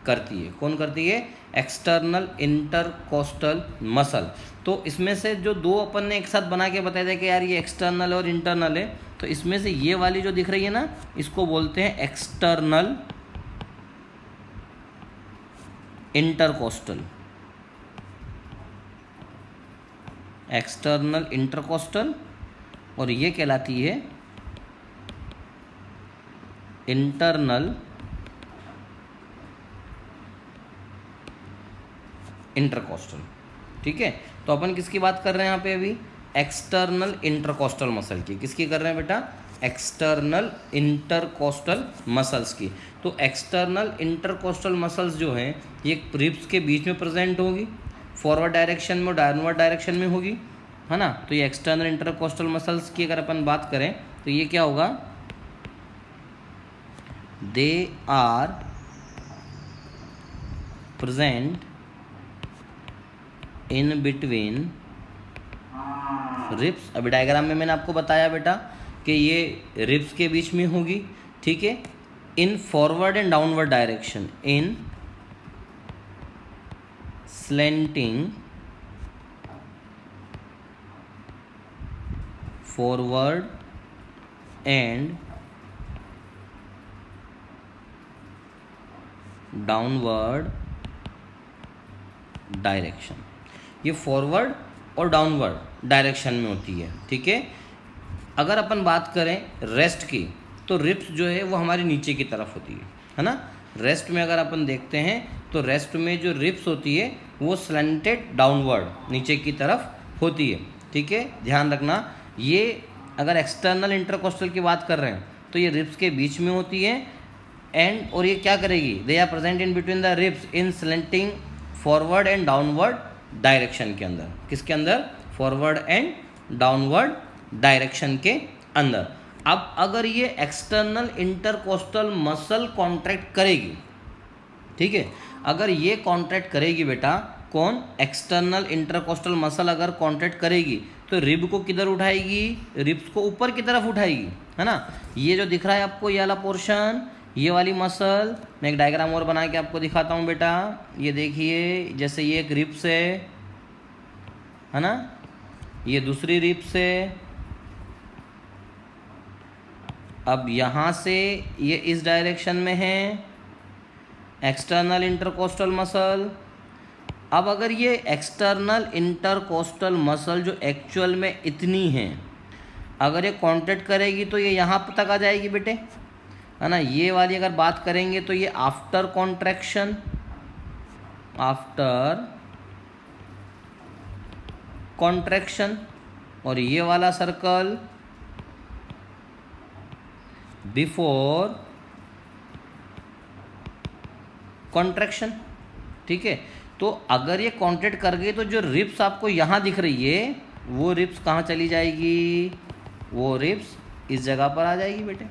करती है। कौन करती है? External intercostal muscle. तो इसमें से जो 2 अपन ने एक साथ बना के बताया था कि यार ये एक्सटर्नल और इंटरनल है, तो इसमें से ये वाली जो दिख रही है ना, इसको बोलते हैं एक्सटर्नल इंटरकोस्टल। एक्सटर्नल इंटरकोस्टल, और ये कहलाती है इंटरनल इंटरकोस्टल। ठीक है, तो अपन किसकी बात कर रहे हैं यहाँ पे अभी? एक्सटर्नल इंटरकोस्टल मसल की। किसकी कर रहे हैं बेटा? एक्सटर्नल इंटरकोस्टल मसल्स की। तो एक्सटर्नल इंटरकोस्टल मसल्स जो हैं, ये रिब्स के बीच में प्रेजेंट होगी, फॉरवर्ड डायरेक्शन में और डाउनवर्ड डायरेक्शन में होगी, है ना। तो ये एक्सटर्नल इंटरकोस्टल मसल्स की अगर अपन बात करें तो ये क्या होगा? They are present in between ribs. अभी डायग्राम में मैंने आपको बताया बेटा कि ये रिब्स के बीच में होगी। ठीक है, in forward and downward direction, in slanting forward and downward direction. ये फॉरवर्ड और डाउनवर्ड डायरेक्शन में होती है। ठीक है, अगर अपन बात करें रेस्ट की, तो रिब्स जो है वो हमारी नीचे की तरफ होती है ना। रेस्ट में अगर अपन देखते हैं तो रेस्ट में जो रिब्स होती है वो स्लेंटेड डाउनवर्ड नीचे की तरफ होती है। ठीक है, ध्यान रखना, ये अगर एक्सटर्नल इंटरकोस्टल की बात कर रहे हैं तो ये रिब्स के बीच में होती है। एंड और ये क्या करेगी? They are present in between the ribs in slanting forward and downward direction के अंदर। किसके अंदर? फॉरवर्ड एंड डाउनवर्ड डायरेक्शन के अंदर। अब अगर ये एक्सटर्नल इंटरकोस्टल मसल कॉन्ट्रैक्ट करेगी, ठीक है, अगर ये कॉन्ट्रैक्ट करेगी बेटा, कौन? एक्सटर्नल इंटरकोस्टल मसल अगर कॉन्ट्रैक्ट करेगी तो रिब को किधर उठाएगी? रिब्स को ऊपर की तरफ उठाएगी, है ना। ये जो दिख रहा है आपको ये वाला पोर्शन, ये वाली मसल, मैं एक डायग्राम और बना के आपको दिखाता हूँ बेटा। ये देखिए, जैसे ये एक रिब्स है ना, ये दूसरी रिब्स है। अब यहाँ से ये इस डायरेक्शन में है एक्सटर्नल इंटरकोस्टल मसल। अब अगर ये एक्सटर्नल इंटरकोस्टल मसल जो एक्चुअल में इतनी है, अगर ये कॉन्ट्रैक्ट करेगी तो ये यहाँ तक आ जाएगी बेटे, है ना। ये वाली अगर बात करेंगे तो ये आफ्टर कॉन्ट्रैक्शन, आफ्टर कॉन्ट्रैक्शन, और ये वाला सर्कल बिफोर कॉन्ट्रैक्शन। ठीक है, तो अगर ये कॉन्ट्रैक्ट कर गई तो जो रिब्स आपको यहाँ दिख रही है वो रिब्स कहाँ चली जाएगी? वो रिब्स इस जगह पर आ जाएगी बेटे।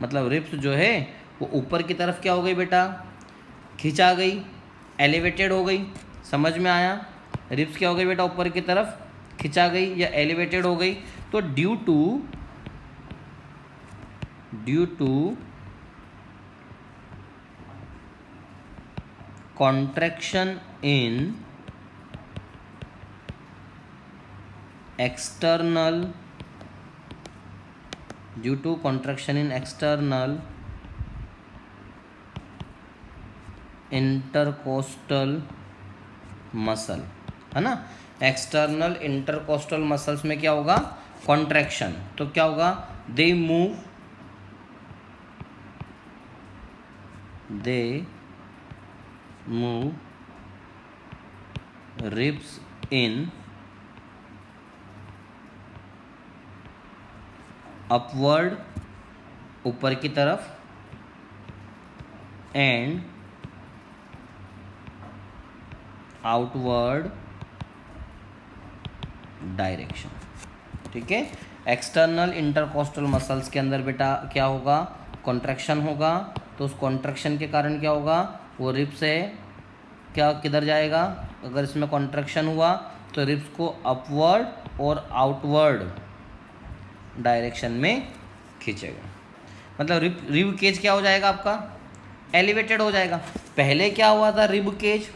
मतलब रिब्स जो है वो ऊपर की तरफ क्या हो गई बेटा? खिंचा गई, एलिवेटेड हो गई। समझ में आया? रिब्स क्या हो गई बेटा? ऊपर की तरफ खिंचा गई या एलिवेटेड हो गई। तो due to contraction in external intercostal muscle, है ना। एक्सटर्नल इंटरकोस्टल मसल्स में क्या होगा? कॉन्ट्रैक्शन। तो क्या होगा? They move ribs in upward, ऊपर की तरफ, एंड आउटवर्ड डायरेक्शन। ठीक है, एक्सटर्नल इंटरकोस्टल मसल्स के अंदर बेटा क्या होगा, कॉन्ट्रैक्शन होगा, तो उस कॉन्ट्रैक्शन के कारण क्या होगा, वो रिब्स से क्या किधर जाएगा, अगर इसमें कॉन्ट्रैक्शन हुआ तो रिब्स को अपवर्ड और आउटवर्ड डायरेक्शन में खींचेगा। मतलब रिब केज क्या हो जाएगा आपका, एलिवेटेड हो जाएगा। पहले क्या हुआ था, रिब केज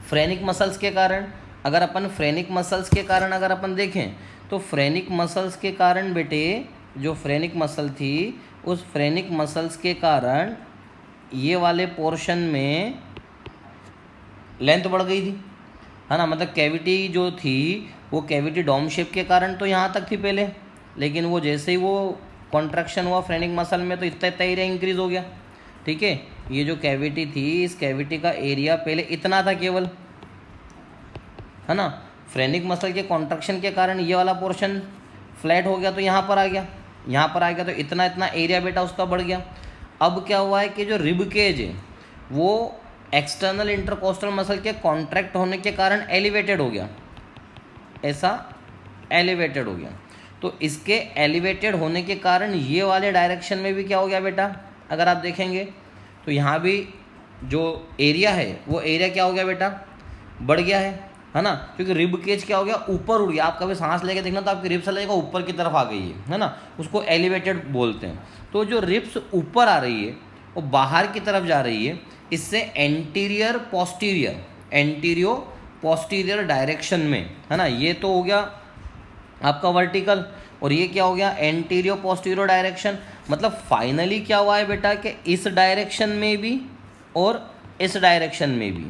फ्रेनिक मसल्स के कारण, अगर अपन फ्रेनिक मसल्स के कारण अगर अपन देखें तो फ्रेनिक मसल्स के कारण बेटे, जो फ्रेनिक मसल थी उस फ्रेनिक मसल्स के कारण ये वाले पोर्शन में लेंथ बढ़ गई थी, है ना। मतलब कैविटी जो थी वो कैविटी डोम शेप के कारण तो यहाँ तक थी पहले, लेकिन वो जैसे ही वो कॉन्ट्रैक्शन हुआ फ्रेनिक मसल में तो इतना इतना एरिया इंक्रीज हो गया। ठीक है, ये जो कैविटी थी इस कैविटी का एरिया पहले इतना था केवल, है ना। फ्रेनिक मसल के कॉन्ट्रैक्शन के कारण ये वाला पोर्शन फ्लैट हो गया तो यहाँ पर आ गया, यहाँ पर आ गया तो इतना इतना एरिया बेटा उसका बढ़ गया। अब क्या हुआ है कि जो रिब केज है वो एक्सटर्नल इंटरकोस्टल मसल के कॉन्ट्रैक्ट होने के कारण एलिवेटेड हो गया, ऐसा एलिवेटेड हो गया। तो इसके एलिवेटेड होने के कारण ये वाले डायरेक्शन में भी क्या हो गया बेटा, अगर आप देखेंगे तो यहाँ भी जो एरिया है वो एरिया क्या हो गया बेटा, बढ़ गया है ना। क्योंकि रिब केज क्या हो गया, ऊपर उड़ गया। आप कभी सांस लेके देखना तो आपकी रिब्स लगेगा ऊपर की तरफ आ गई है ना, उसको एलिवेटेड बोलते हैं। तो जो रिब्स ऊपर आ रही है वो बाहर की तरफ जा रही है, इससे एंटीरियर पोस्टीरियर डायरेक्शन में, है ना। ये तो हो गया आपका वर्टिकल, और ये क्या हो गया, एंटीरियर पोस्टीरियर डायरेक्शन। मतलब फाइनली क्या हुआ है बेटा कि इस डायरेक्शन में भी और इस डायरेक्शन में भी,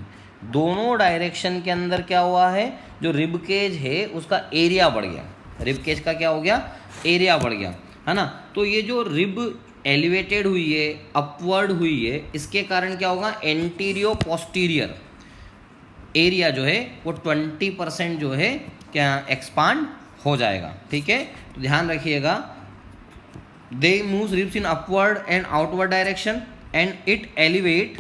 दोनों डायरेक्शन के अंदर क्या हुआ है, जो रिब केज है उसका एरिया बढ़ गया। रिब केज का क्या हो गया, एरिया बढ़ गया, है ना। तो ये जो रिब एलिवेटेड हुई है, अपवर्ड हुई है, इसके कारण क्या होगा, एंटीरियर पोस्टीरियर एरिया जो है वो 20% जो है क्या एक्सपांड हो जाएगा। ठीक है, तो ध्यान रखिएगा, they move ribs in upward and outward direction and it elevate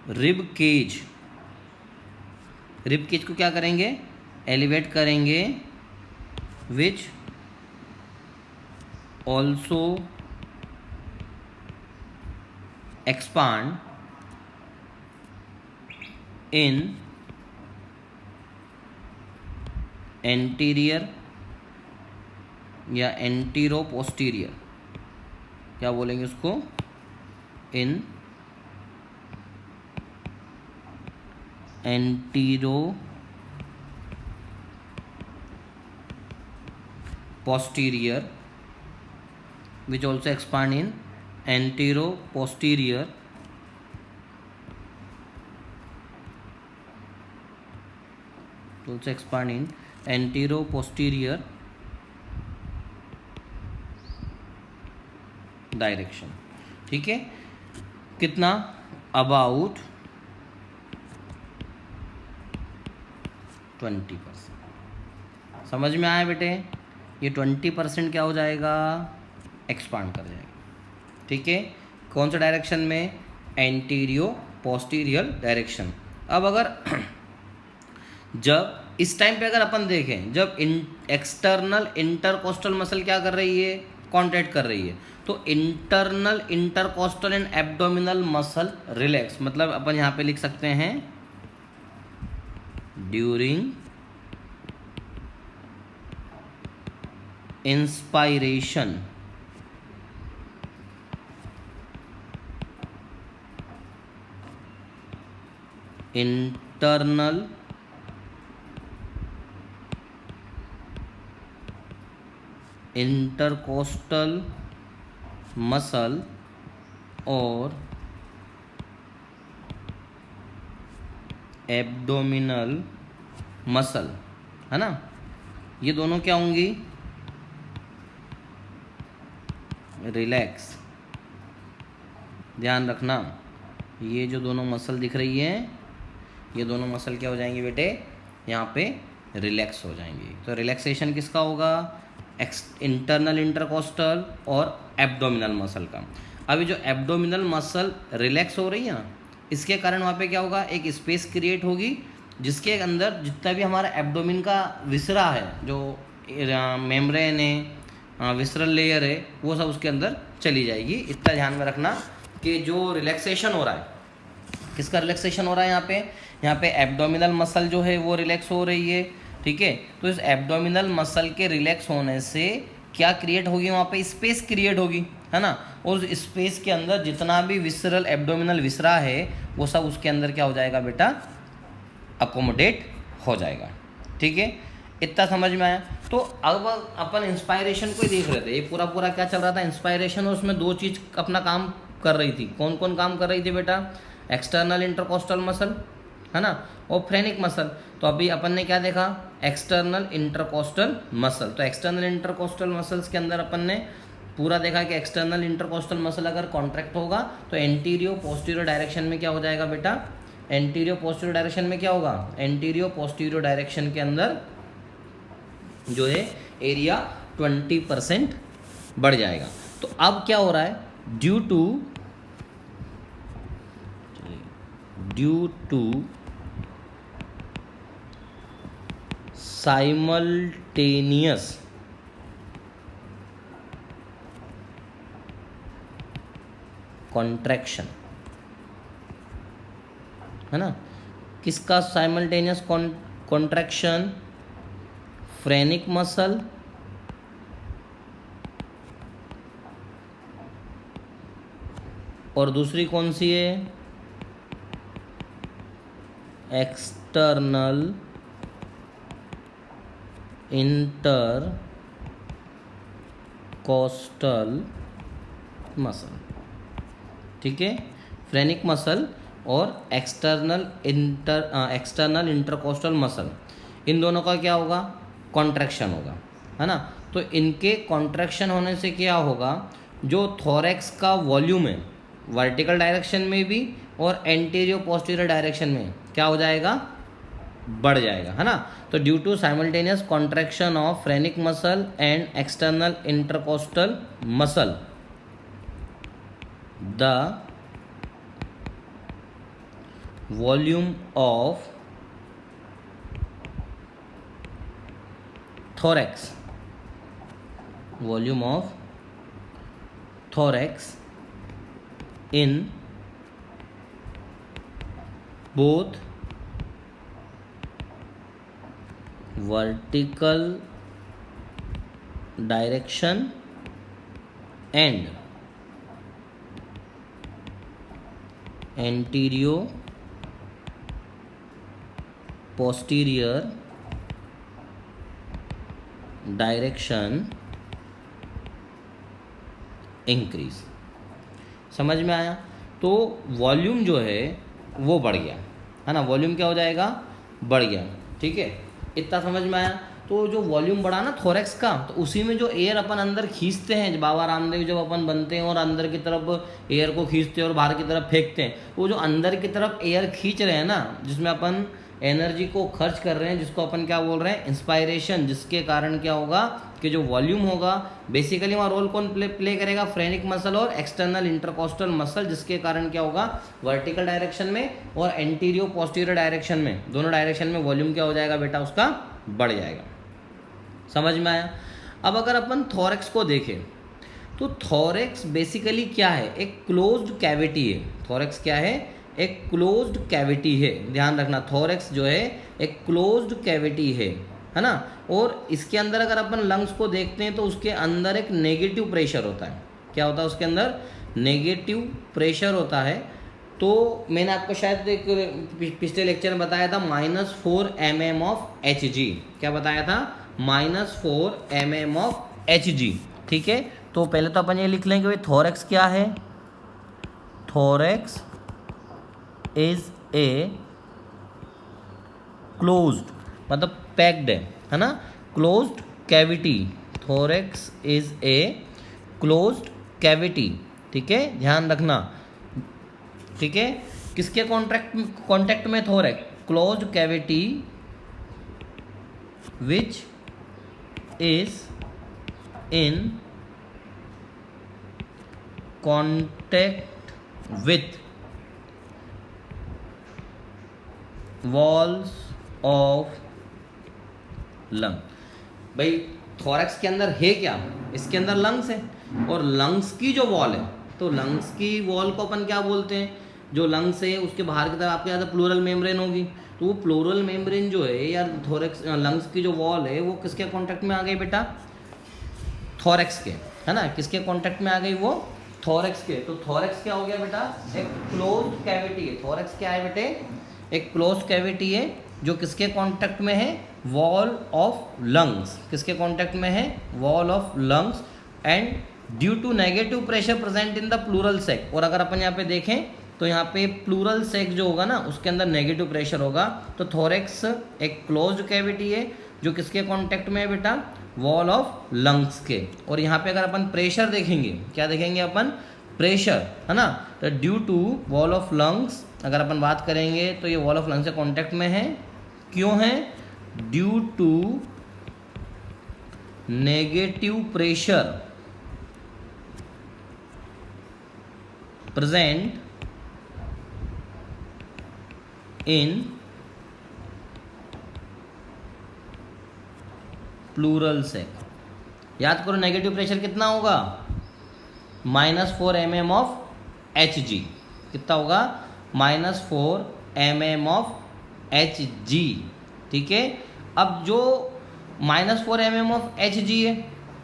rib cage को क्या करेंगे, एलिवेट करेंगे, which also expand in anterior या एंटीरो पोस्टीरियर, क्या बोलेंगे उसको, in antero posterior, which also expand in antero posterior direction. ठीक है, कितना, अबाउट 20%। समझ में आया बेटे, ये 20% क्या हो जाएगा, एक्सपांड कर जाएगा। ठीक है, कौन सा डायरेक्शन में, एंटीरियो पोस्टीरियर डायरेक्शन। अब अगर जब इस टाइम पे अगर अपन देखें, जब एक्सटर्नल इंटरकोस्टल मसल क्या कर रही है, कॉन्ट्रैक्ट कर रही है, तो internal intercostal and abdominal muscle relax. मतलब अपन यहाँ पे लिख सकते हैं during inspiration internal intercostal muscle और एब्डोमिनल मसल, है ना, ये दोनों क्या होंगी, रिलैक्स। ध्यान रखना, ये जो दोनों मसल दिख रही हैं, ये दोनों मसल क्या हो जाएंगी बेटे, यहाँ पे रिलैक्स हो जाएंगी। तो रिलैक्सेशन किसका होगा, इंटरनल इंटरकोस्टल और एब्डोमिनल मसल का। अभी जो एब्डोमिनल मसल रिलैक्स हो रही है ना, इसके कारण वहाँ पे क्या होगा, एक स्पेस क्रिएट होगी जिसके अंदर जितना भी हमारा एब्डोमिन का विसरा है, जो मेम्ब्रेन है, विसरल लेयर है, वो सब उसके अंदर चली जाएगी। इतना ध्यान में रखना कि जो रिलैक्सेशन हो रहा है, किसका रिलैक्सेशन हो रहा है यहाँ पे एब्डोमिनल मसल जो है वो रिलैक्स हो रही है। ठीक है, तो इस एब्डोमिनल मसल के रिलैक्स होने से क्या क्रिएट होगी, वहाँ पे स्पेस क्रिएट होगी, है ना। और उस स्पेस के अंदर जितना भी विसरल एब्डोमिनल विसरा है वो सब उसके अंदर क्या हो जाएगा बेटा, अकोमोडेट हो जाएगा। ठीक है, इतना समझ में आया। तो अब अपन इंस्पायरेशन को ही देख रहे थे, ये पूरा पूरा क्या चल रहा था, इंस्पायरेशन, और उसमें दो चीज़ अपना काम कर रही थी। कौन कौन काम कर रही थी बेटा, एक्सटर्नल इंटरकोस्टल मसल, है ना, और फ्रेनिक मसल। तो अभी अपन ने क्या देखा, एक्सटर्नल इंटरकोस्टल मसल। तो एक्सटर्नल इंटरकोस्टल मसल्स के अंदर अपन ने पूरा देखा कि एक्सटर्नल इंटरकोस्टल मसल अगर कॉन्ट्रैक्ट होगा तो एंटीरियो पोस्टीरियर डायरेक्शन में क्या हो जाएगा बेटा, एंटीरियो पोस्टीरियर डायरेक्शन में क्या होगा, एंटीरियो पोस्टीरियर डायरेक्शन के अंदर जो है एरिया 20% बढ़ जाएगा। तो अब क्या हो रहा है, ड्यू टू साइमल्टेनियस कॉन्ट्रैक्शन, है ना, किसका साइमल्टेनियस कॉन्ट्रैक्शन, फ्रेनिक मसल और दूसरी कौन सी है, एक्सटर्नल इंटरकोस्टल मसल। ठीक है, फ्रेनिक मसल और एक्सटर्नल इंटरकोस्टल मसल, इन दोनों का क्या होगा, कॉन्ट्रैक्शन होगा, है ना। तो इनके कॉन्ट्रैक्शन होने से क्या होगा, जो थोरैक्स का वॉल्यूम है वर्टिकल डायरेक्शन में भी और एंटीरियर पोस्टीरियर डायरेक्शन में क्या हो जाएगा, बढ़ जाएगा, है ना। तो due to simultaneous contraction of phrenic muscle and external intercostal muscle, the volume of thorax in both vertical direction and anterior posterior direction increase. समझ में आया। तो वॉल्यूम जो है वो बढ़ गया, है ना, वॉल्यूम क्या हो जाएगा, बढ़ गया। ठीक है, इतना समझ में आया। तो जो वॉल्यूम बढ़ा ना थोरैक्स का, तो उसी में जो एयर अपन अंदर खींचते हैं, जब बाबा रामदेव जब अपन बनते हैं और अंदर की तरफ एयर को खींचते हैं और बाहर की तरफ फेंकते हैं, वो जो अंदर की तरफ एयर खींच रहे हैं ना, जिसमें अपन एनर्जी को खर्च कर रहे हैं, जिसको अपन क्या बोल रहे हैं, इंस्पायरेशन, जिसके कारण क्या होगा कि जो वॉल्यूम होगा बेसिकली वहाँ रोल कौन प्ले करेगा, फ्रेनिक मसल और एक्सटर्नल इंटरकोस्टल मसल, जिसके कारण क्या होगा, वर्टिकल डायरेक्शन में और एंटीरियर पोस्टीरियर डायरेक्शन में, दोनों डायरेक्शन में वॉल्यूम क्या हो जाएगा बेटा, उसका बढ़ जाएगा। समझ में आया। अब अगर अपन थोरैक्स को देखें तो थोरैक्स बेसिकली क्या है, एक क्लोज्ड कैविटी है। थोरैक्स क्या है, एक क्लोज्ड कैविटी है। ध्यान रखना, थोरैक्स जो है एक क्लोज्ड कैविटी है ना। और इसके अंदर अगर अपन लंग्स को देखते हैं तो उसके अंदर एक नेगेटिव प्रेशर होता है। क्या होता है उसके अंदर, नेगेटिव प्रेशर होता है। तो मैंने आपको शायद एक पिछले लेक्चर में बताया था -4 mm ऑफ Hg। क्या बताया था, -4 mm ऑफ Hg। ठीक है, तो पहले तो अपन ये लिख लेंगे भाई थोरैक्स क्या है, थोरैक्स इज ए क्लोज्ड, मतलब पैक्ड है ना, closed cavity. Thorax is a closed cavity, ठीक है, ध्यान रखना, ठीक है। किसके कॉन्टेक्ट में thorax? Close cavity which is in contact with walls of lung. भाई थोरैक्स के अंदर है क्या? इसके अंदर लंग्स है, और लंग्स की जो वॉल है, तो लंग्स की वॉल को अपन क्या बोलते हैं? जो लंग्स है उसके बाहर की तरफ आपके यहाँ प्लूरल मेम्ब्रेन होगी, तो वो प्लूरल मेम्ब्रेन जो है या थोरैक्स लंग्स की जो वॉल है वो किसके कॉन्टेक्ट में आ गई बेटा? थोरैक्स के, है ना। किसके कॉन्टेक्ट में आ गई? वो थोरैक्स के। तो थोरैक्स क्या हो गया बेटा? एक क्लोज्ड कैविटी है। थोरैक्स क्या है बेटे? एक क्लोज कैविटी है जो किसके कांटेक्ट में है? Wall of lungs. किसके कांटेक्ट में है? Wall of lungs. And due to negative pressure present in the pleural sac. और अगर अपन यहाँ पे देखें तो यहाँ पे प्लूरल सेक जो होगा ना उसके अंदर नेगेटिव प्रेशर होगा। तो थोरैक्स एक क्लोज्ड कैविटी है जो किसके कांटेक्ट में है बेटा? वॉल ऑफ लंग्स के। और यहाँ पे अगर अपन प्रेशर देखेंगे, क्या देखेंगे अपन? प्रेशर, है ना। तो due to wall of lungs अगर अपन बात करेंगे तो ये वॉल ऑफ लंग्स से कांटेक्ट में है। क्यों है? Due to negative pressure present in pleural sac. याद करो नेगेटिव प्रेशर कितना होगा? -4 mm ऑफ Hg। कितना होगा? -4 mm ऑफ Hg, ठीक है। अब जो -4 mm ऑफ Hg है,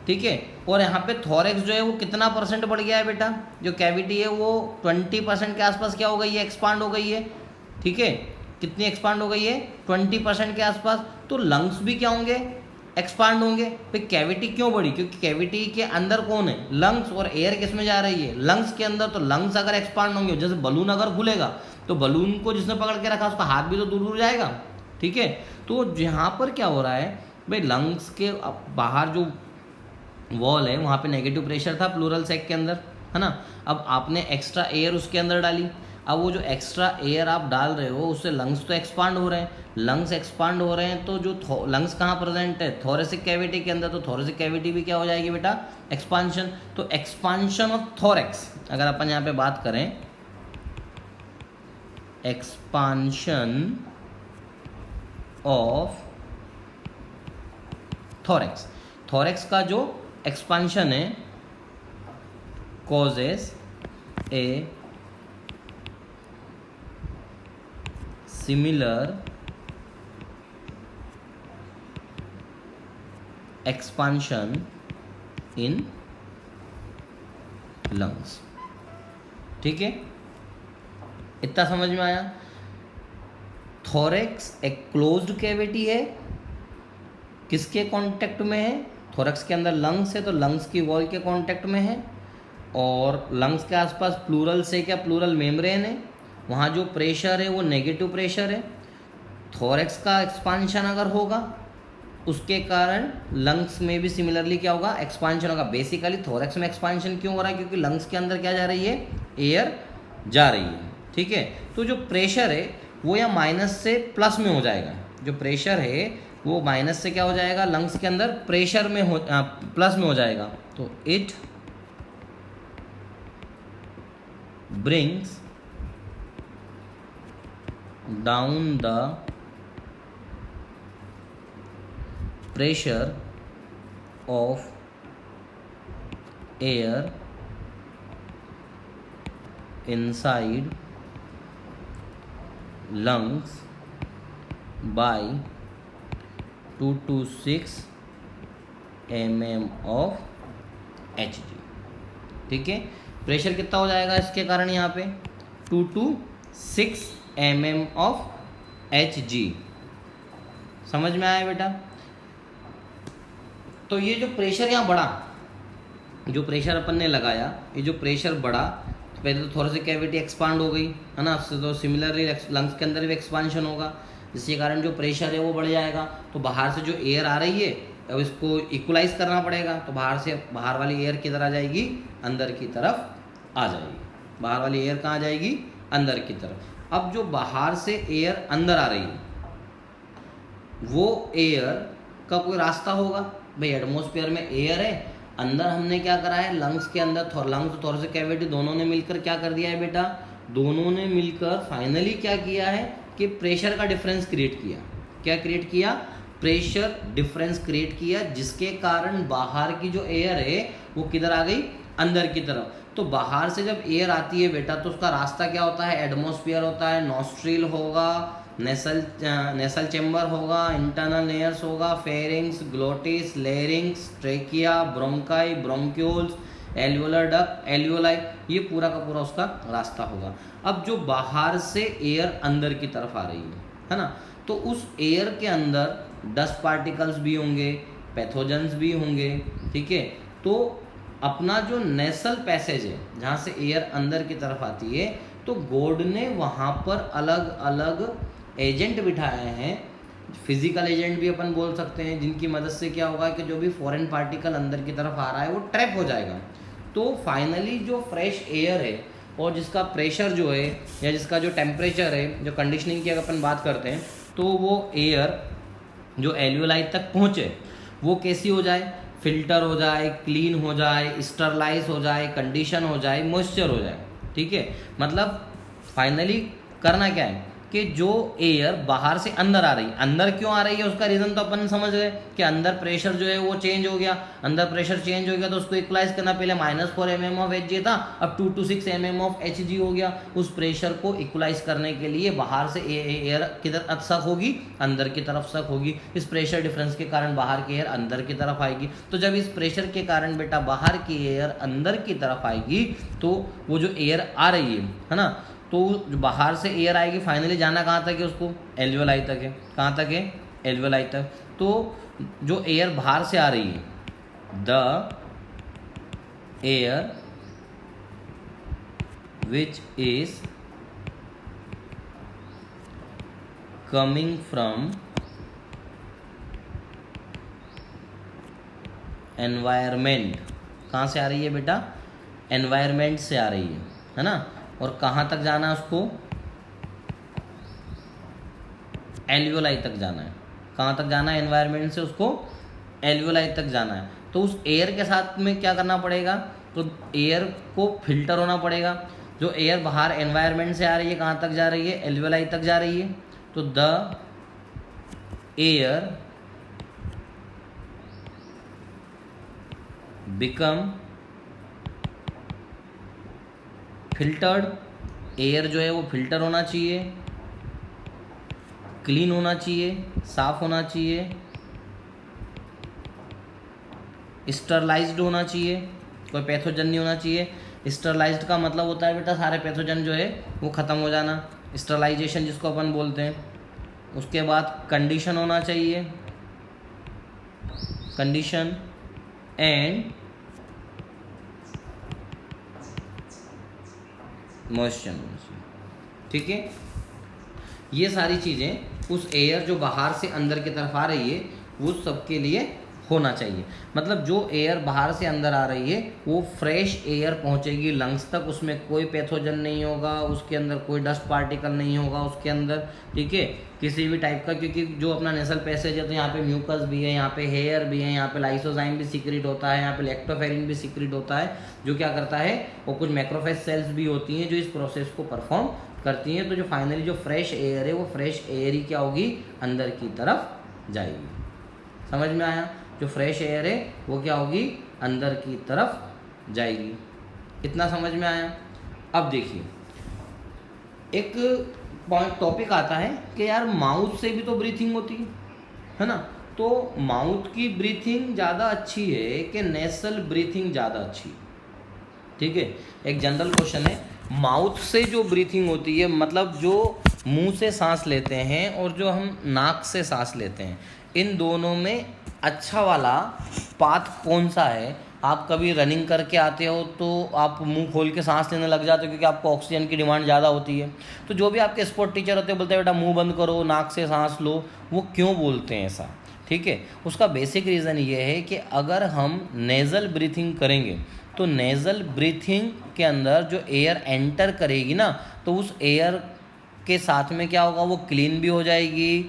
ठीक है, और यहाँ पे थोरैक्स जो है वो कितना परसेंट बढ़ गया है बेटा? जो कैविटी है वो 20% के आसपास क्या हो गई है? एक्सपांड हो गई है, ठीक है। कितनी एक्सपांड हो गई है? 20% के आसपास। तो लंग्स भी क्या होंगे? एक्सपांड होंगे। फिर कैविटी क्यों बढ़ी? क्योंकि कैविटी के अंदर कौन है? लंग्स। और एयर किस में जा रही है? लंग्स के अंदर। तो लंग्स अगर एक्सपांड होंगे, जैसे बलून अगर खुलेगा तो बलून को जिसने पकड़ के रखा उसका हाथ भी तो दूर दूर जाएगा, ठीक है। तो यहाँ पर क्या हो रहा है भाई? लंग्स के बाहर जो वॉल है वहाँ पे नेगेटिव प्रेशर था प्लूरल सेक के अंदर, है ना। अब आपने एक्स्ट्रा एयर उसके अंदर डाली। अब वो जो एक्स्ट्रा एयर आप डाल रहे हो उससे लंग्स तो एक्सपांड हो रहे हैं। लंग्स एक्सपांड हो रहे हैं तो जो लंग्स कहाँ प्रेजेंट है? थोरेसिक कैविटी के अंदर। तो थोरेसिक कैविटी भी क्या हो जाएगी बेटा? एक्सपांशन। तो एक्सपांशन ऑफ थोरैक्स अगर अपन यहाँ पे बात करें, एक्सपांशन ऑफ थोरैक्स, थोरैक्स का जो एक्सपांशन है causes a similar expansion in lungs, ठीक है। इतना समझ में आया? थोरैक्स एक क्लोज्ड कैविटी है, किसके कांटेक्ट में है? थोरैक्स के अंदर लंग्स है तो लंग्स की वॉल के कांटेक्ट में है, और लंग्स के आसपास प्लूरल से क्या प्लूरल मेम्ब्रेन है, वहाँ जो प्रेशर है वो नेगेटिव प्रेशर है। थोरैक्स का एक्सपांशन अगर होगा उसके कारण लंग्स में भी सिमिलरली क्या होगा? एक्सपांशन होगा। बेसिकली थोरैक्स में एक्सपांशन क्यों हो रहा है? क्योंकि लंग्स के अंदर क्या जा रही है? एयर जा रही है, ठीक है। तो जो प्रेशर है वो या माइनस से प्लस में हो जाएगा। जो प्रेशर है वो माइनस से क्या हो जाएगा? लंग्स के अंदर प्रेशर में हो प्लस में हो जाएगा। तो it brings down the pressure of air inside lungs by 2 to 6 mm of Hg, ठीक है। प्रेशर कितना हो जाएगा इसके कारण? यहाँ पे 2 to 6 mm of Hg। समझ में आया बेटा? तो ये जो प्रेशर यहाँ बढ़ा, जो प्रेशर अपन ने लगाया, ये जो प्रेशर बढ़ा, तो पहले तो थोड़ा सी कैविटी एक्सपांड हो गई, है ना। तो सिमिलरली लंग्स के अंदर भी एक्सपांशन होगा, जिसके कारण जो प्रेशर है वो बढ़ जाएगा। तो बाहर से जो एयर आ रही है अब इसको इक्वलाइज करना पड़ेगा, तो बाहर से बाहर वाली एयर किधर आ जाएगी, अंदर की तरफ आ जाएगी। बाहर वाली एयर कहाँ आ जाएगी, अंदर की तरफ। अब जो बाहर से एयर अंदर आ रही है वो एयर का कोई रास्ता होगा। भाई एटमॉस्फेयर में एयर है, अंदर हमने क्या करा है, लंग्स के अंदर लंग्स थोरेसिक कैविटी दोनों ने मिलकर क्या कर दिया है बेटा, दोनों ने मिलकर फाइनली क्या किया है कि प्रेशर का डिफरेंस क्रिएट किया। क्या क्रिएट किया, प्रेशर डिफरेंस क्रिएट किया, जिसके कारण बाहर की जो एयर है वो किधर आ गई, अंदर की तरफ। तो बाहर से जब एयर आती है बेटा तो उसका रास्ता क्या होता है, एटमॉस्फेयर होता है, नॉस्ट्रिल होगा, नेसल चैम्बर होगा, इंटरनल एयर्स होगा, pharynx, glottis, larynx, trachea, bronchi, bronchioles, alveolar duct, alveoli, ये पूरा का पूरा उसका रास्ता होगा। अब जो बाहर से एयर अंदर की तरफ आ रही है ना, तो उस एयर के अंदर डस्ट पार्टिकल्स भी होंगे, पैथोजेंस भी होंगे, ठीक है। तो अपना जो नेसल पैसेज है जहाँ से एयर अंदर की तरफ आती है, तो गॉड ने वहाँ पर अलग अलग एजेंट बिठाए हैं, फिजिकल एजेंट भी अपन बोल सकते हैं, जिनकी मदद से क्या होगा कि जो भी फॉरेन पार्टिकल अंदर की तरफ आ रहा है वो ट्रैप हो जाएगा। तो फाइनली जो फ्रेश एयर है और जिसका प्रेशर जो है या जिसका जो टेम्परेचर है, जो कंडीशनिंग की अगर अपन बात करते हैं, तो वो एयर जो एल्वियोलाई तक पहुँचे वो कैसी हो जाए, फिल्टर हो जाए, क्लीन हो जाए, स्टरलाइज हो जाए, कंडीशन हो जाए, मॉइस्चर हो जाए, ठीक है। मतलब फाइनली करना क्या है कि जो एयर बाहर से अंदर आ रही है, अंदर क्यों आ रही है उसका रीज़न तो अपन समझ गए कि अंदर प्रेशर जो है वो चेंज हो गया। अंदर प्रेशर चेंज हो गया तो उसको इक्वलाइज करना, पहले -4 mm ऑफ Hg था, अब 2 to 6 mm ऑफ Hg हो गया। उस प्रेशर को इक्वलाइज करने के लिए बाहर से एयर किधर सक होगी, अंदर की तरफ सक होगी। इस प्रेशर डिफरेंस के कारण बाहर की एयर अंदर की तरफ आएगी। तो जब इस प्रेशर के कारण बेटा बाहर की एयर अंदर की तरफ आएगी तो वो जो एयर आ रही है ना, तो जो बाहर से एयर आएगी फाइनली जाना कहाँ तक है, उसको एल्वियोलाई तक है। कहाँ तक है, एल्वियोलाई तक। तो जो एयर बाहर से आ रही है, the air which is coming from environment, कहाँ से आ रही है बेटा, एनवायरमेंट से आ रही है ना। और कहाँ तक जाना है उसको, एल्वियोलाई तक जाना है। कहाँ तक जाना है, एनवायरनमेंट से उसको एल्वियोलाई तक जाना है। तो उस एयर के साथ में क्या करना पड़ेगा, तो एयर को फिल्टर होना पड़ेगा। जो एयर बाहर एनवायरनमेंट से आ रही है कहाँ तक जा रही है, एल्वियोलाई तक जा रही है। तो the air become filtered, air जो है वो फिल्टर होना चाहिए, क्लीन होना चाहिए, साफ होना चाहिए, स्टरलाइज्ड होना चाहिए, कोई पैथोजन नहीं होना चाहिए। स्टरलाइज्ड का मतलब होता है बेटा सारे पैथोजन जो है वो ख़त्म हो जाना, स्टरलाइजेशन जिसको अपन बोलते हैं। उसके बाद कंडीशन होना चाहिए, कंडीशन एंड मॉइस्चर, ठीक है। ये सारी चीज़ें उस एयर जो बाहर से अंदर की तरफ आ रही है वो सबके लिए होना चाहिए। मतलब जो एयर बाहर से अंदर आ रही है वो फ्रेश एयर पहुंचेगी लंग्स तक, उसमें कोई पैथोजन नहीं होगा, उसके अंदर कोई डस्ट पार्टिकल नहीं होगा उसके अंदर, ठीक है, किसी भी टाइप का। क्योंकि जो अपना नेसल पैसेज है तो यहाँ पे म्यूकस भी है, यहाँ पे हेयर भी है, यहाँ पे लाइसोजाइम भी सीक्रेट होता है, यहाँ पे लैक्टोफेरिन भी सीक्रेट होता है, जो क्या करता है, और कुछ मैक्रोफेज सेल्स भी होती हैं जो इस प्रोसेस को परफॉर्म करती हैं। तो जो फाइनली जो फ्रेश एयर है वो फ्रेश एयर ही क्या होगी, अंदर की तरफ जाएगी। समझ में आया, जो फ्रेश एयर है वो क्या होगी, अंदर की तरफ जाएगी। इतना समझ में आया। अब देखिए एक पॉइंट टॉपिक आता है कि यार माउथ से भी तो ब्रीथिंग होती है ना, तो माउथ की ब्रीथिंग ज़्यादा अच्छी है कि नेसल ब्रीथिंग ज़्यादा अच्छी है, ठीक है। एक जनरल क्वेश्चन है, माउथ से जो ब्रीथिंग होती है मतलब जो मुंह से सांस लेते हैं और जो हम नाक से सांस लेते हैं, इन दोनों में अच्छा वाला पाथ कौन सा है। आप कभी रनिंग करके आते हो तो आप मुंह खोल के सांस लेने लग जाते हो क्योंकि आपको ऑक्सीजन की डिमांड ज़्यादा होती है। तो जो भी आपके स्पोर्ट टीचर होते हैं बोलते हैं बेटा मुंह बंद करो, नाक से सांस लो। वो क्यों बोलते हैं ऐसा, ठीक है। उसका बेसिक रीज़न ये है कि अगर हम नेज़ल ब्रीथिंग करेंगे तो नेज़ल ब्रीथिंग के अंदर जो एयर एंटर करेगी ना, तो उस एयर के साथ में क्या होगा, वो क्लीन भी हो जाएगी,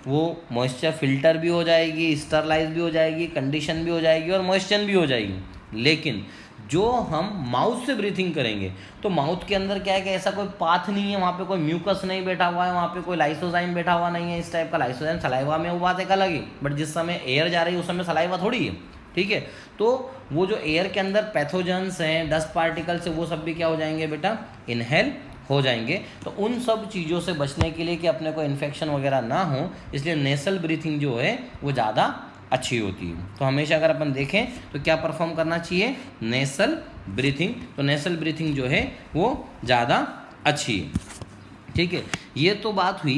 वो मॉइस्चर फिल्टर भी हो जाएगी, स्टरलाइज भी हो जाएगी, कंडीशन भी हो जाएगी और मॉइस्चर भी हो जाएगी। लेकिन जो हम माउथ से ब्रीथिंग करेंगे तो माउथ के अंदर क्या है कि ऐसा कोई पाथ नहीं है, वहाँ पे कोई म्यूकस नहीं बैठा हुआ है, वहाँ पे कोई लाइसोजाइम बैठा हुआ नहीं है। इस टाइप का लाइसोजाइम सलाइवा में वो बात एक अलग है, बट जिस समय एयर जा रही है उस समय सलाइवा थोड़ी है, ठीक है। तो वो जो एयर के अंदर पैथोजेंस हैं, डस्ट पार्टिकल्स है, वो सब भी क्या हो जाएंगे बेटा, इनहेल हो जाएंगे। तो उन सब चीज़ों से बचने के लिए कि अपने को इन्फेक्शन वगैरह ना हो, इसलिए नेसल ब्रीथिंग जो है वो ज़्यादा अच्छी होती है। तो हमेशा अगर अपन देखें तो क्या परफॉर्म करना चाहिए, नेसल ब्रीथिंग। तो नेसल ब्रीथिंग जो है वो ज़्यादा अच्छी है, ठीक है। ये तो बात हुई